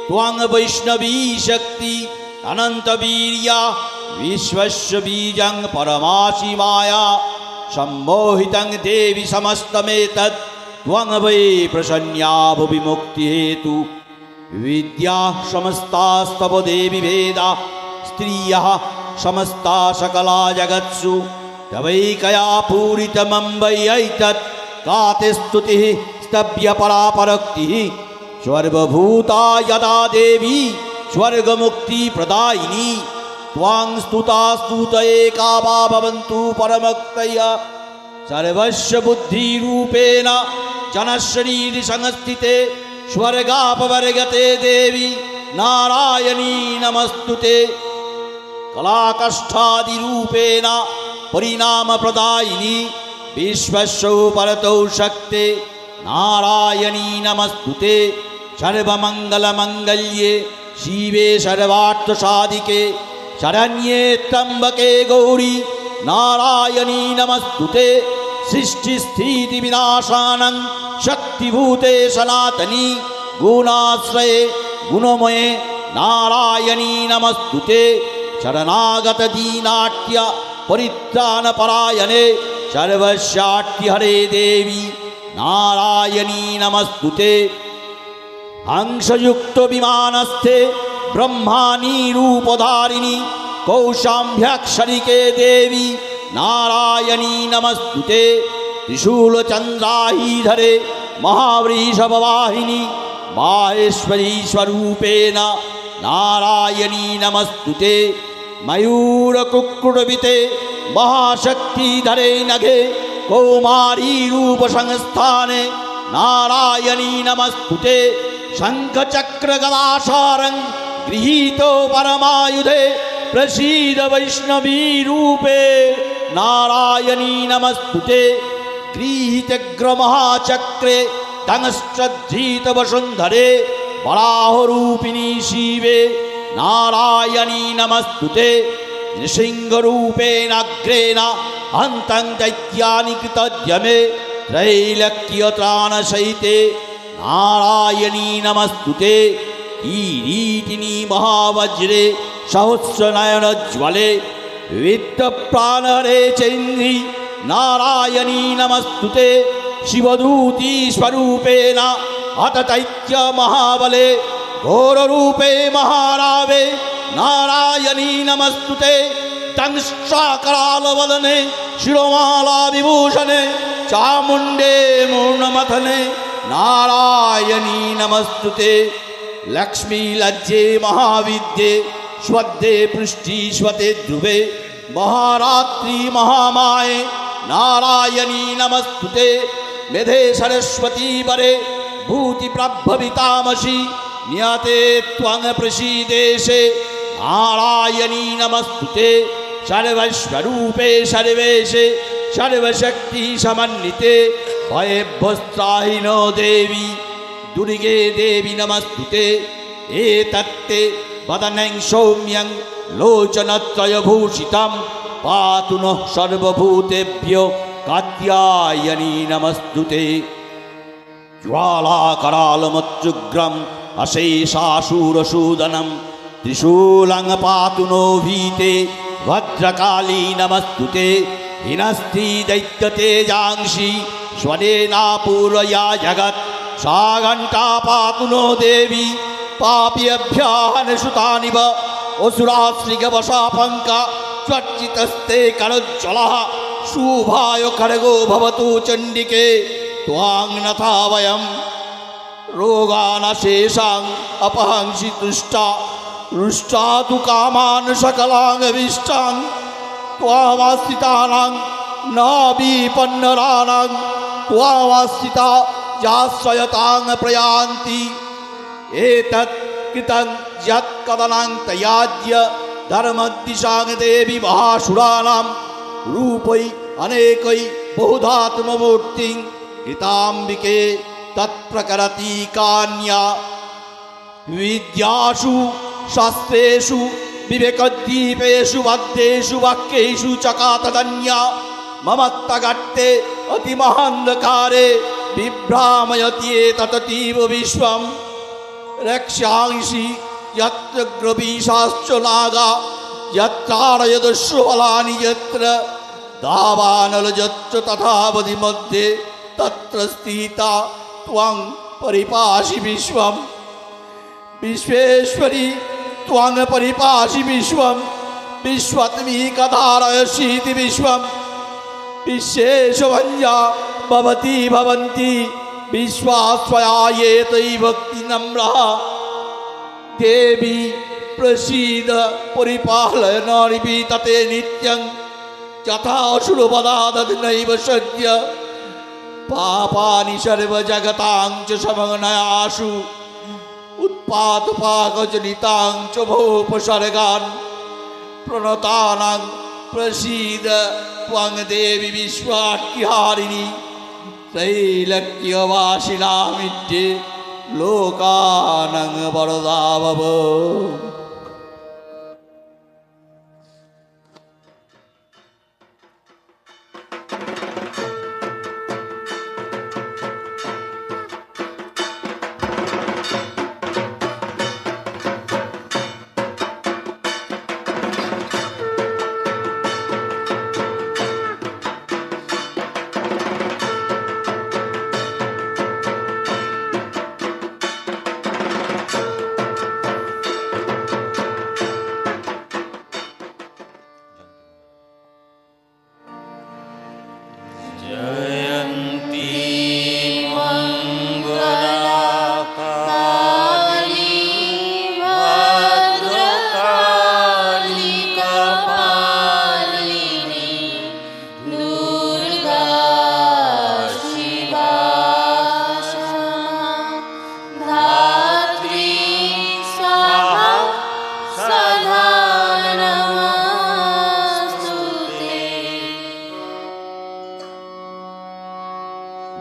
त्वं वैष्णवी शक्ति अनन्तवीर्या विश्वस्य बीजं परमासि माया सम्मोहितं देवि समस्तमेतत् त्वं वै प्रसन्या भुवि मुक्तिहेतु विद्या समस्तास्तव देवि वेदा स्त्रियः समस्ता सकला जगत्सु तवैकया पूरितमम्बैतत् का ते स्तुतिः स्तव्यपरापरक्तिः सर्वभूता यदा देवी स्वर्गमुक्तिप्रदायिनी त्वां स्तुता स्तुत एका वा भवन्तु परमक्तया सर्वस्य बुद्धिरूपेण जनशरीरसंस्थिते स्वर्गापवर्गते देवी नारायणी नमस्तुते कलाकष्ठादिरूपेण परिणामप्रदायिनी विश्वस्य परतौ शक्ते नारायणी नमस्तुते सर्वमङ्गलमङ्गल्ये शिवे सर्वार्थसाधिके शरण्ये त्र्यम्बके गौरी नारायणी नमस्तुते सृष्टिस्थितिविनाशानं शक्तिभूते सनातनी गुणाश्रये गुणमये नारायणी नमस्तुते शरणागतदीनाट्य परित्राणपरायणे सर्वस्याट्यहरे देवी नारायणी नमस्तुते हंसयुक्त विमानस्थे ब्रह्माणी रूपधारिणी कौशाम्भ्यक्षरिके देवी नारायणी नमस्तुते त्रिशूलचन्द्राहीधरे महावृषभवाहिनी माहेश्वरी स्वरूपेण नारायणी नमस्तुते मयूरकुक्कुटविते महाशक्तिधरे नघे कौमारी रूपसंस्थाने नारायणी नमस्तुते शङ्खचक्रगदासारं गृहीतो परमायुधे प्रसीद वैष्णवी रूपे नारायणी नमस्तुते गृहीतग्रमहाचक्रे तंश्रद्धीतवसुन्धरे वराहरूपिणी शिवे नारायणी नमस्तुते नृसिंहरूपेणाग्रेण हन्तं दैत्यानि कृतद्यमे त्रैलक्यत्राणसहिते नारायणी नमस्तुते किरीटिनी महावज्रे सहस्रनयनज्ज्वले वित्तप्राणहरे चैन्द्री नारायणी नमस्तुते शिवदूती स्वरूपेण हतदैत्य महाबले घोररूपे महारावे नारायणी नमस्तुते दंष्ट्राकरालवदने शिरोमाला विभूषणे चामुण्डे मूर्णमथने नारायणी नमस्तुते लक्ष्मी लज्जे महाविद्ये स्वद्ये पृष्ठीश्वते ध्रुवे महारात्रि महामाये नारायणी नमस्तुते मेधे सरस्वती वरे भूतिप्रभवितामसि नियते त्वं प्रसीदेशे नारायणी नमस्तुते सर्वस्वरूपे सर्वेशे सर्वशक्ति समन्विते भयभ्यस्त्राहिनो देवी दुर्गे देवी नमस्तुते एतत्ते वदनं सौम्यं लोचनत्रयभूषितं पातु नः सर्वभूतेभ्यो कात्यायनी नमस्तुते ज्वालाकरालमुच्चुग्रम् अशेषाशूरसूदनं त्रिशूलं पातु नो भीते भद्रकाली नमस्तुते हिनस्ति दैत्यतेजांसि स्वनेनापूरया जगत् सा घण्टा पातु नो देवी पाप्यभ्याहनसुतानिव असुराश्रिगवशापङ्क चर्चितस्ते करोज्ज्वलः शुभाय खड्गो भवतु चण्डिके त्वां नथा वयं रोगानशेषां अपहंसि तुष्टा रुष्टा तु कामान् सकलाङ्गभीष्टान् त्वामाश्रितानां न विपन्नराणां त्वामाश्रिता याश्रयतां प्रयान्ति एतत् कृतं यत्कदनां तयाज्य धर्मदिशां देवी महासुराणां रूपै अनेकै बहुधात्ममूर्तिं कृताम्बिके तत्प्रकरति कान्या विद्यासु शास्त्रेषु विवेकद्वीपेषु वाद्येषु वाक्येषु चकातदन्या ममत्तगट्टे अतिमहान्धकारे बिभ्रामयति एततीव विश्वं रक्ष्यांसि यत्र ग्रवीशाश्च नागा यत्रारयदश्रुफलानि यत्र दावानलजत्र तथावधि मध्ये तत्र स्थिता त्वं परिपासि विश्वं विश्वेश्वरी त्वं परिपासि विश्वं विश्वत्मीकधारयसीति विश्वं विश्वेशवन्या भवति भवन्ति विश्वास्वयायेतै भक्तिनम्रः देवी प्रसीद परिपालय निपीतते नित्यं यथा असुरवदादति नैव सद्य पापानि सर्वजगतां च समग्नयासु उत्पातपाकजनितां च भोपसर्गान् प्रणतानां प्रसीद त्वं देवी विश्वाख्यारिणी त्रैलोक्यवासिनामित्ये लोकानां वरदा भव।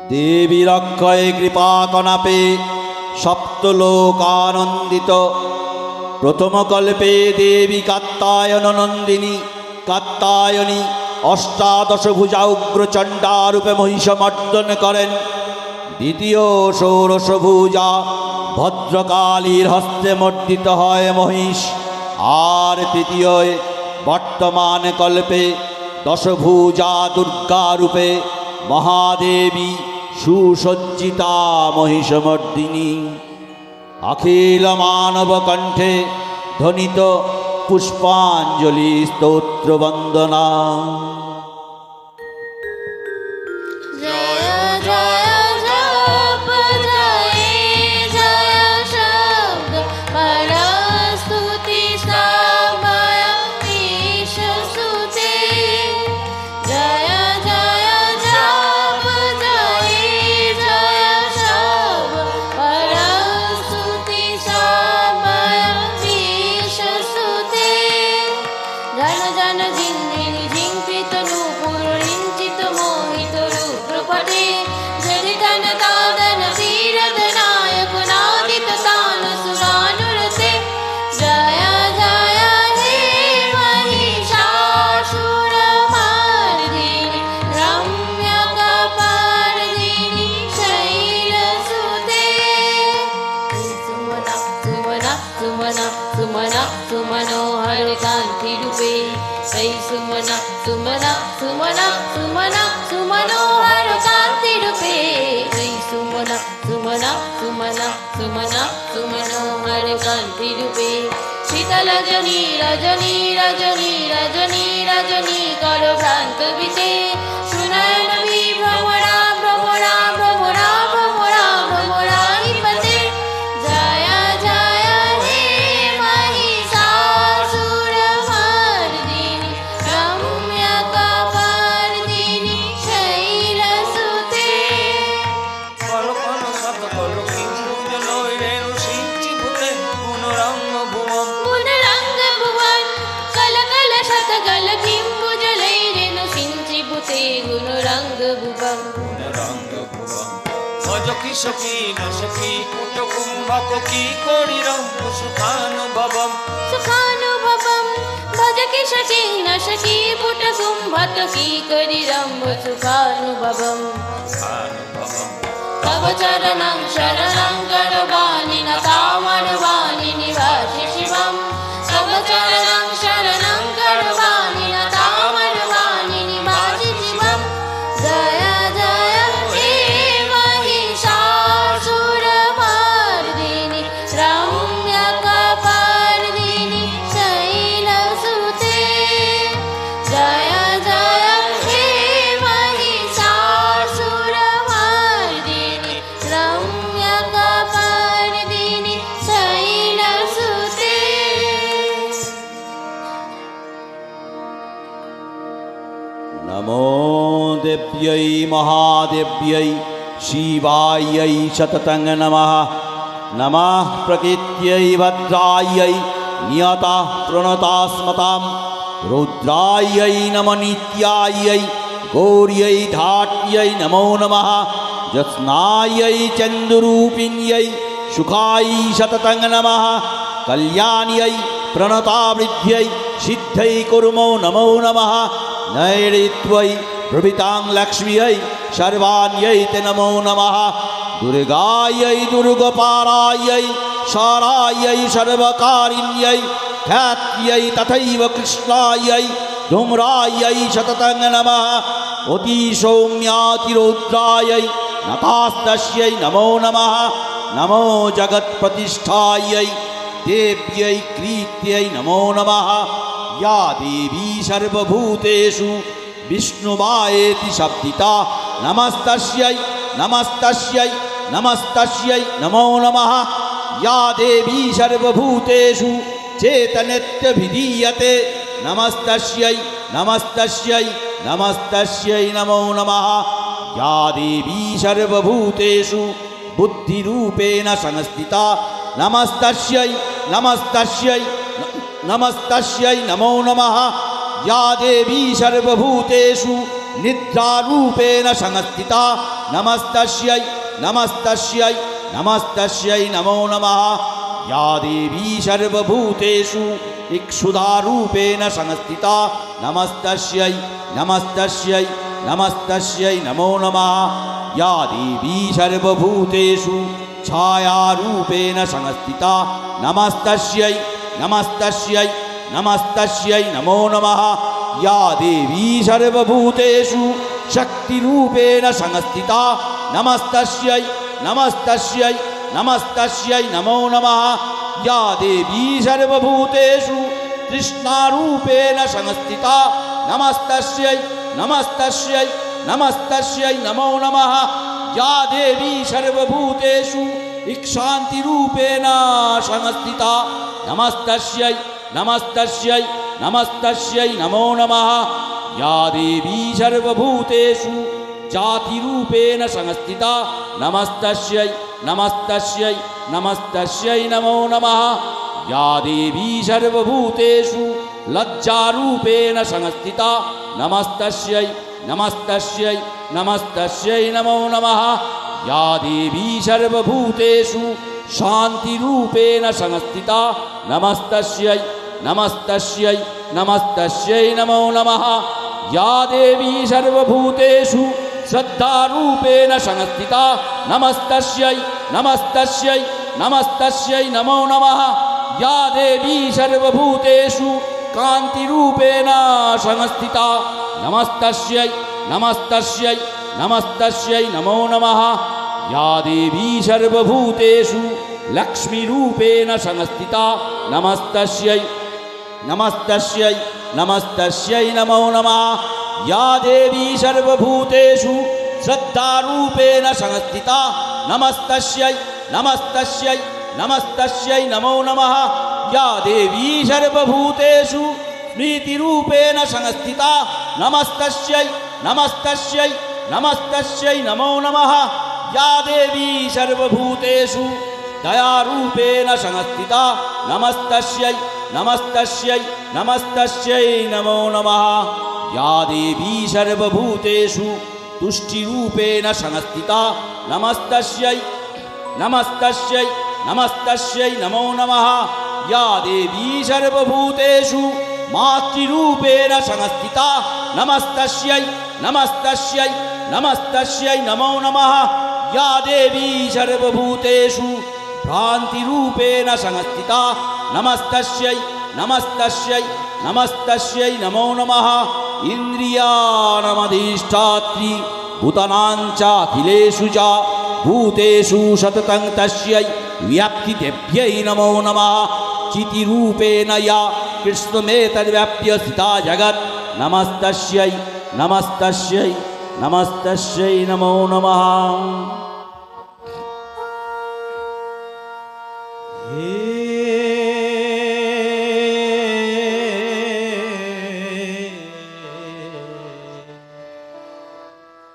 देवी रक्षय कृपा कनापे सप्तलोकानंदित प्रथम कल्पे देवी कात्यायन नंदिनी कात्यायनी अष्टादश भुजा उग्रचंडा रूपे महिषमर्दन करें द्वितीय षोडश भुजा भद्रकालीर हस्ते मर्दित है महिष और तृतीय वर्तमान कल्पे दशभुजा दुर्गा रूपे महादेवी सुसज्जिता महिषमर्दिनी अखिल मानव कंठे ध्वनित पुष्पांजलि स्तोत्र वंदना। सुमनोहर कांति रूपे ऐ सुमना सुमना सुमना सुमना सुमनोहर कांति रूपे ऐ सुमना सुमना सुमना सुमना सुमनोहर कांति रूपे शीतल रजनी रजनी रजनी रजनी रजनी कर भ्रांत बीते सुनयन भी भ्रमरा भ्रमरा भ्रमरा भ्रमरा भ्रमरा पते जय जय हे महिषासुरमर्दिनी रम्यकपर्दिनी शैलसुते कलो कलो सत कलो किंबुज लयरेणु सिंचिभूते गुणरंग भुवन गुणरंग भुवन कल कल शत कल किंबुज लयरेणु सिंचिभूते गुणरंग भुवन गुणरंग भुवन भज की सखी न सखी कुट कुंभक की कोडिरम सुखानुभवम सुखानुभवम भज की शकी न शकी पुट कुंभक की करिरम्भ सुखानुभवम सुखानुभवम तव चरणं शरणं करवाणि न कामरवाणि निवासि नमो देव्यै महादेव्यै शिवायै शततं नमः नमः प्रकृत्यै भद्रायै नियता प्रणता स्मतां रुद्रायै नमः नित्यायै गौर्यै धाट्यै नमो नमः ज्योत्स्नायै चन्दुरूपिण्यै सुखाय शततं नमः कल्याण्यै प्रणतावृद्ध्यै सिद्धै कुर्मो नमो नमः नैऋत्यै प्रभृतां लक्ष्म्यै सर्वाण्यै ते नमो नमः दुर्गायै दुर्गपारायै सारायै सर्वकारिण्यै ख्यात्यै तथैव कृष्णायै धूम्रायै शततं नमः अतिसौम्यातिरौद्रायै नतास्तस्यै नमो नमः नमो जगत्प्रतिष्ठायै देव्यै कृत्यै नमो नमः या देवी सर्वभूतेषु विष्णुमायेति शब्दिता नमस्तस्यै नमस्तस्यै नमस्तस्यै नमो नमः या देवी सर्वभूतेषु चेतनेत्यभिधीयते नमस्तस्यै नमस्तस्यै नमस्तस्यै नमो नमः या देवी सर्वभूतेषु बुद्धिरूपेण संस्थिता नमस्तस्यै नमस्तस्यै नमस्तस्यै नमो नमः या देवी सर्वभूतेषु निद्रारूपेण संस्थिता नमस्तस्यै नमस्तस्यै नमस्तस्यै नमो नमः या देवी सर्वभूतेषु इक्षुधारूपेण संस्थिता नमस्तस्यै नमस्तस्यै नमस्तस्यै नमो नमः या देवी सर्वभूतेषु छायारूपेण संस्थिता नमस्तस्यै नमस्तस्यै नमस्तस्यै नमो नमः या देवी सर्वभूतेषु शक्तिरूपेण संस्थिता नमस्तस्यै नमस्तस्यै नमस्तस्यै नमो नमः या देवी सर्वभूतेषु तृष्णारूपेण संस्थिता नमस्तस्यै नमस्तस्यै नमस्तस्यै नमो नमः या देवी सर्वभूतेषु इक्षान्तिरूपेण संस्थिता नमस्तस्यै नमस्तस्यै नमस्तस्यै नमो नमः या देवी सर्वभूतेषु जातिरूपेण संस्थिता नमस्तस्यै नमस्तस्यै नमस्तस्यै नमो नमः या देवी सर्वभूतेषु लज्जारूपेण संस्थिता नमस्तस्यै नमस्तस्यै नमस्तस्यै नमो नमः या देवी सर्वभूतेषु शान्तिरूपेण संस्थिता नमस्तस्यै नमस्तस्यै नमस्तस्यै नमो नमः या देवी सर्वभूतेषु श्रद्धारूपेण संस्थिता नमस्तस्यै नमस्तस्यै नमस्तस्यै नमो नमः या देवी सर्वभूतेषु कान्तिरूपेण संस्थिता नमस्तस्यै नमस्तस्यै नमस्तस्यै नमो नमः या देवी सर्वभूतेषु लक्ष्मीरूपेण संस्थिता नमस्तस्यै नमस्तस्यै नमस्तस्यै नमो नमः या देवी सर्वभूतेषु श्रद्धारूपेण संस्थिता नमस्तस्यै नमस्तस्यै नमस्तस्यै नमो नमः या देवी सर्वभूतेषु स्मृतिरूपेण संस्थिता नमस्तस्यै नमस्तस्यै नमस्तस्यै नमो नमः या देवी सर्वभूतेषु दयारूपेण संस्थिता नमस्तस्यै नमस्तस्यै नमस्तस्यै नमो नमः या देवी सर्वभूतेषु तुष्टिरूपेण संस्थिता नमस्तस्यै नमस्तस्यै नमस्तस्यै नमो नमः या देवी सर्वभूतेषु मातृरूपेण संस्थिता नमस्तस्यै नमस्तस्यै नमस्तस्यै नमो नमः या देवी सर्वभूतेषु भ्रान्तिरूपेण संस्थिता नमस्तस्यै नमस्तस्यै नमस्तस्यै नमो नमः इन्द्रियाणामधिष्ठात्री भूतानां चाखिलेषु च भूतेषु सततं तस्यै व्याप्तिदेव्यै नमो नमः चितिरूपेण या कृष्णमेतद्व्याप्य स्थिता जगत् नमस्तस्यै नमस्तस्यै नमस्तस्यै नमो नमः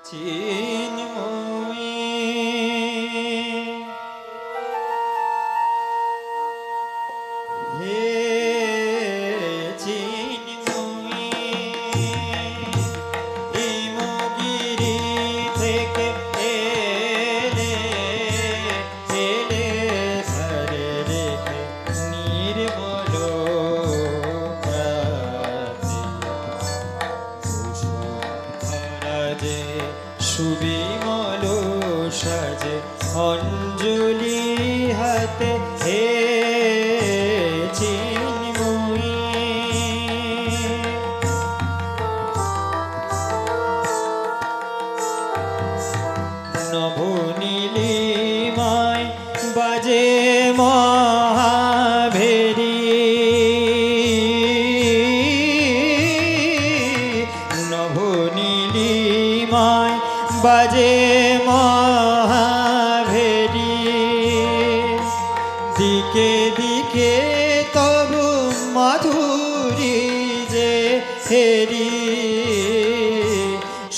চিন্ময়ী হে চিন্ময়ী হিমগিরি থেকে এলে এলে ধরে রেখে নির্মল প্রাতে ধরাজে সুবিমল সাজে অঞ্জলি হাতে হে চিন্ময়ী নবনীলিমায় বাজে মহাভেরি নবনীলিমায় বাজে মহাভেরি দিকে দিকে তবু মাধুরী যে হেরি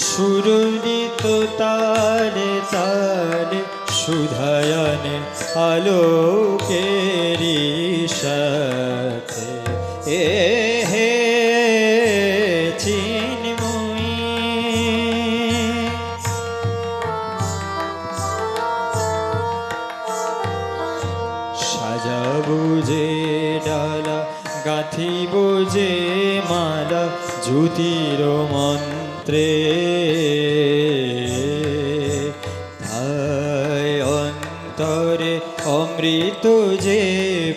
সুরুদিত তালে তালে সুধায়নে আলোকেরি সাথে এ হে চিন্ময়ী সাজাবো যে ডালা গাঁথিব যে মালা জ্যোতির মন্ত্রে ধায় অন্তরে অমৃত যে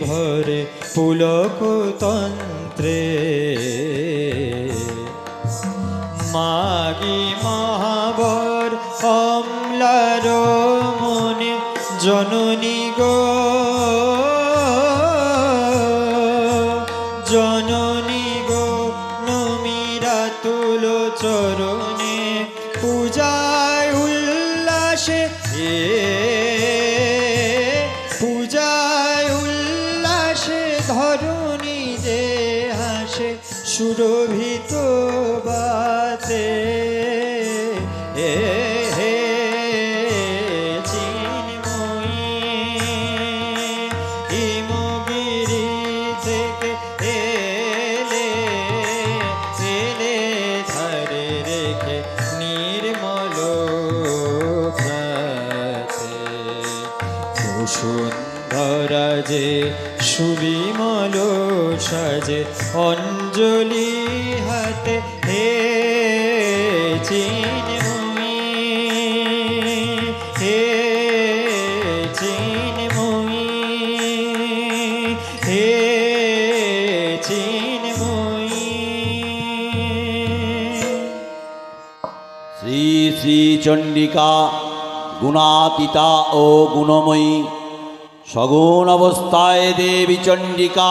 ভরে পুলক তন্ত্রে মাগি মহাবর অম্লার মনে জননী গো জননী গো নমিরা তুল চরণে পূজায় উল্লাসে পূজায় উল্লাসে ধরণী যে হাসে সুরভিত বাতে হে চিন্ময়ী হিমগিরি থেকে এলে এলে ধরে রেখে নির্মল প্রাতে বসুন্ধরা যে সুবিমল সাজে অঞ্জলি হাতে হে চিন্ময়ী হে চিন্ময়ী হে চিন্ময়ী শ্রী শ্রী চণ্ডিকা গুণাতীতা ও গুণময়ী সগুণ অবস্থায় দেবী চণ্ডিকা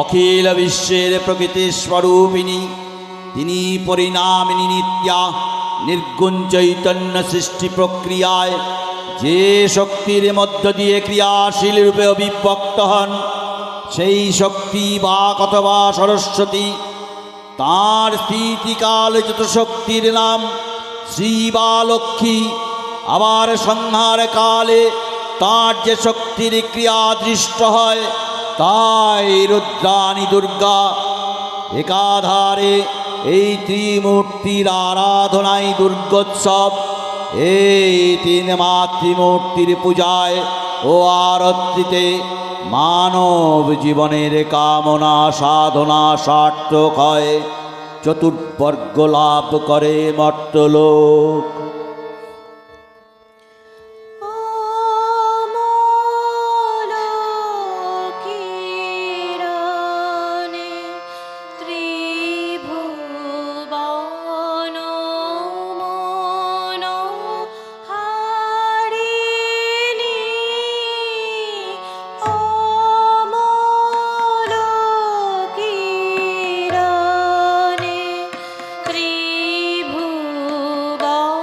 অখিল বিশ্বের প্রকৃতি স্বরূপিণী তিনি পরিণামিনী নিত্যা নির্গুণ চৈতন্য সৃষ্টি প্রক্রিয়ায় যে শক্তির মধ্য দিয়ে ক্রিয়াশীল রূপে অবিভক্ত হন সেই শক্তি বা অথবা সরস্বতী তাঁর স্থিতিকালযত শক্তির নাম শ্রী বা লক্ষ্মী আবার সংহার কালে তাঁর যে শক্তির ক্রিয়া দৃষ্ট হয় তাই রুদ্রাণী দুর্গা একাধারে এই ত্রিমূর্তির আরাধনায় দুর্গোৎসব এই তিন মাতৃমূর্তির পূজায় ও আরতিতে মানব জীবনের কামনা সাধনা সার্থক হয় চতুর্বর্গ লাভ করে মর্তলোক। ত্রিভুবন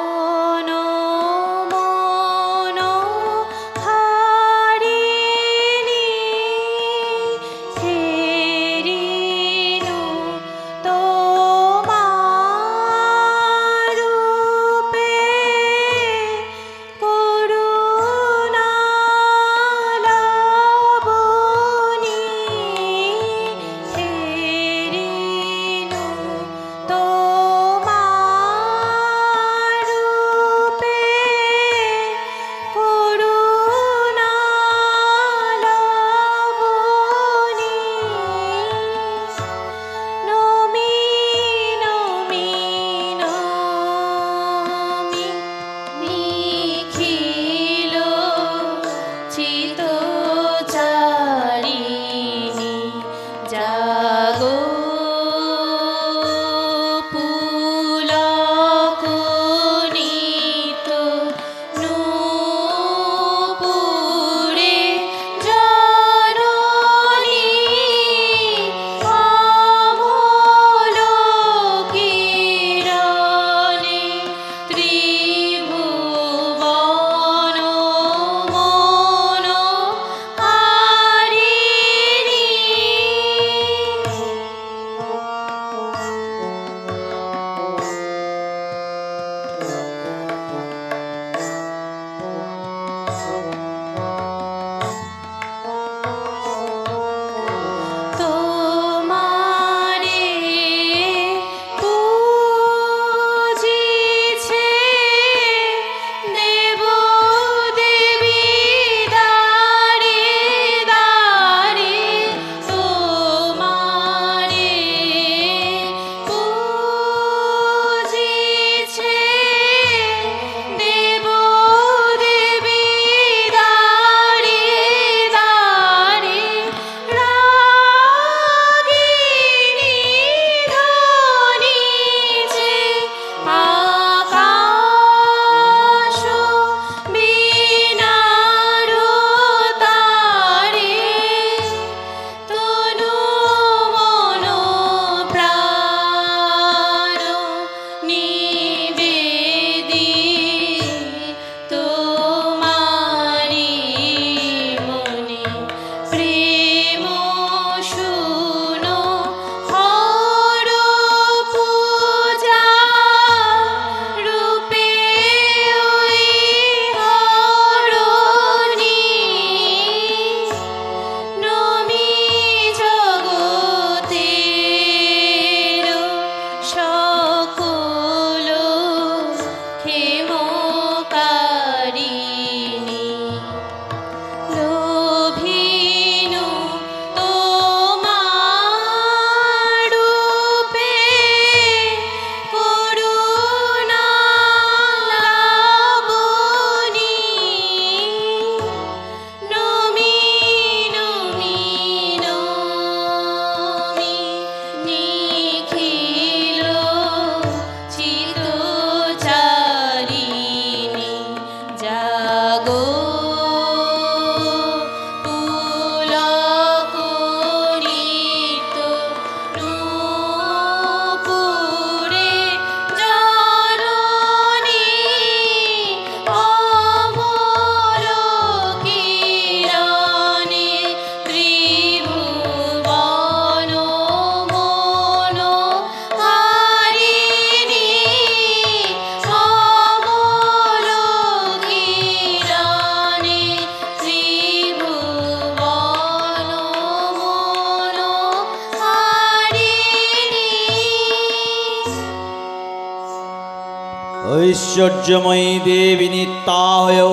ঐশ্বর্যময়ী দেবী নিত্যা হয়েও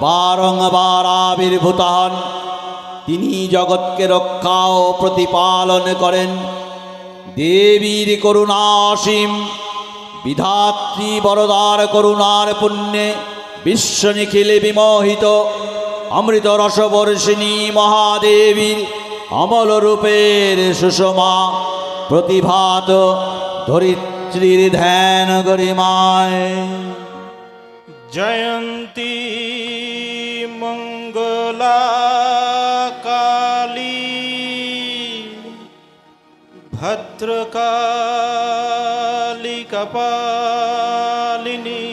বারংবার আবির্ভূত হন। তিনি জগৎকে রক্ষা ও প্রতিপালন করেন। দেবীর করুণা অসীম, বিধাত্রী বরদার করুণার পুণ্যে বিশ্ব নিখিলে বিমোহিত অমৃত রসবর্ষিণী মহাদেবীর অমল রূপের সুষমা প্রতিভাত ধরিত্রীর ধ্যান গরিমায়। জয়ন্তী মঙ্গলা কালী ভদ্রকালী কপালিনী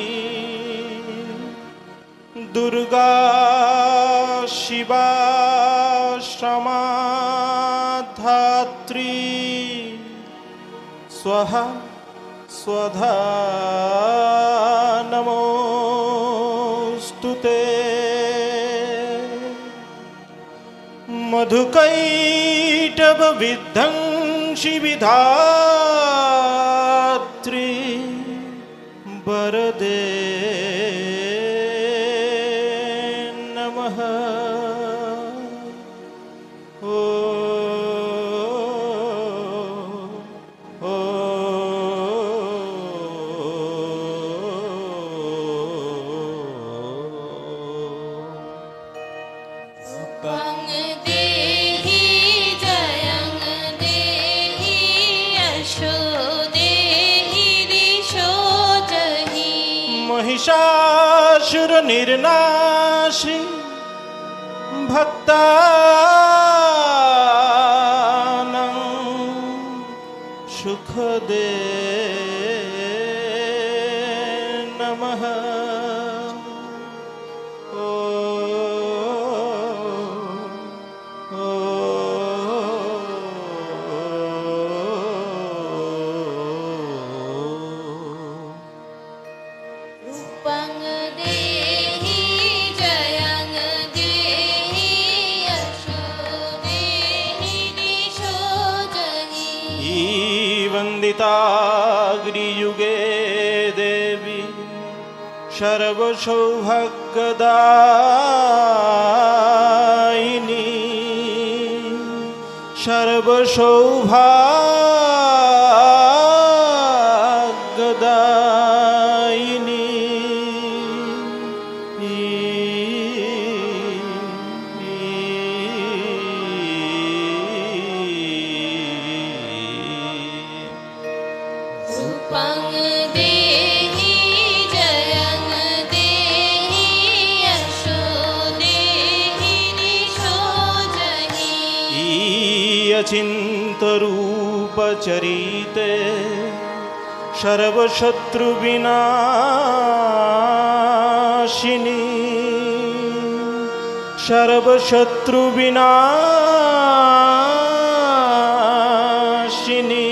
দুর্গা শিবা সমাধাত্রী স্বাহা स्वधा नमोस्तुते। मधुकैटभ विध्वंसि विधात्री वरदे नमः। महिषासुर निर्नाशी भक्तानां सुखदे नमः। वन्दिताग्रियुगे देवी सर्वसौभाग्यदायिनी सर्वसौभाग्यदायिनी। चिन्तरूपचरिते सर्वशत्रुविनाशिनी सर्वशत्रुविनाशिनी।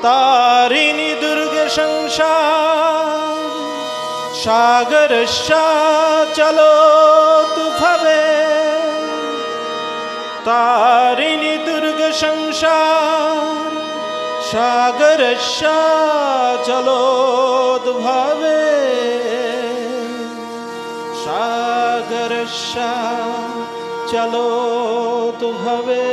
तारिणी दुर्गे संसार सागरश्चाचलोतु भवे। तारिणी दुर्गे संसार सागरश्चाचलोतु भवे। सागरश्चाचलोतु भवे।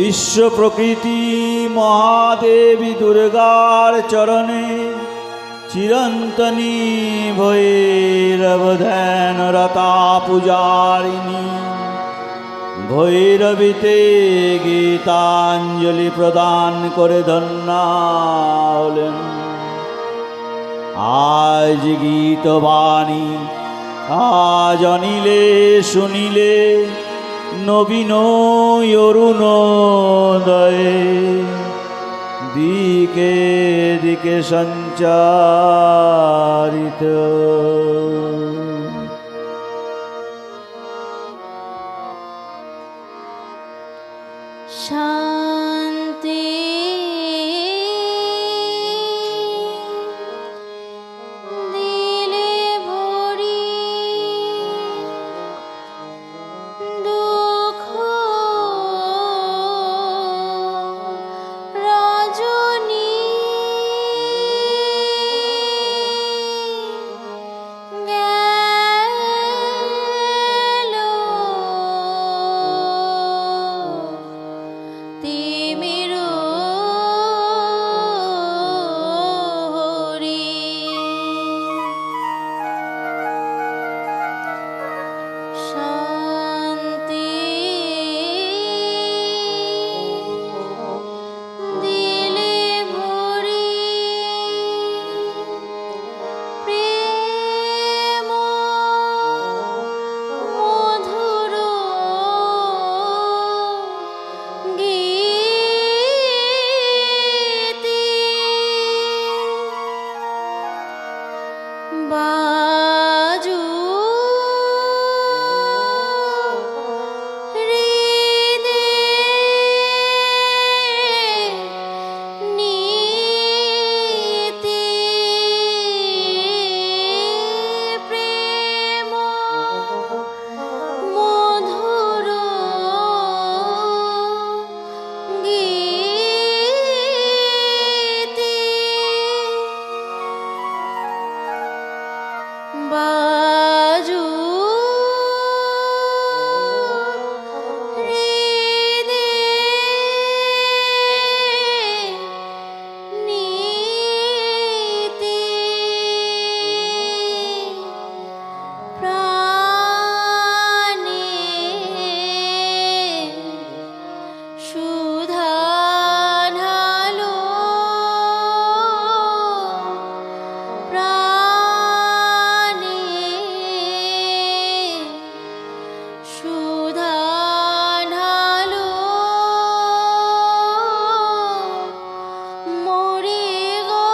বিশ্ব প্রকৃতি মহাদেবী দুর্গার চরণে চিরন্তনী ভৈরব ধ্যানরতা পূজারিণী ভৈরবীতে গীতাঞ্জলি প্রদান করে ধন্যা হলেন। আজ গীতবাণী আজ অনিলে শুনিলে নবীন অরুণোদয়ে দিকে দিকে সঞ্চারিত। শান্তি দিলে ভরি দুঃখ রজনী গেল তিমির হরি। শান্তি দিলে ভরি প্রেম মধুর গীতি বাজু হৃদে নীতি প্রেম মধুর গীতি বাজু হৃদে নীতি প্রাণে সুধা ঢালো প্রাণে সুধা ঢালো মরে গো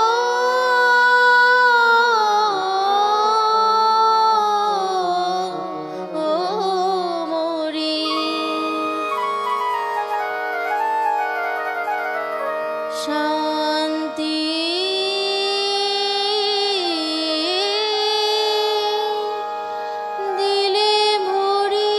মরি। শান্তি দিলে ভরি।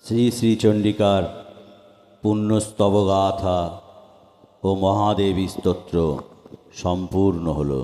শ্রী শ্রী চণ্ডিকার পুণ্যস্তবগাথা ও মহাদেবী স্তোত্র সম্পূর্ণ হলো।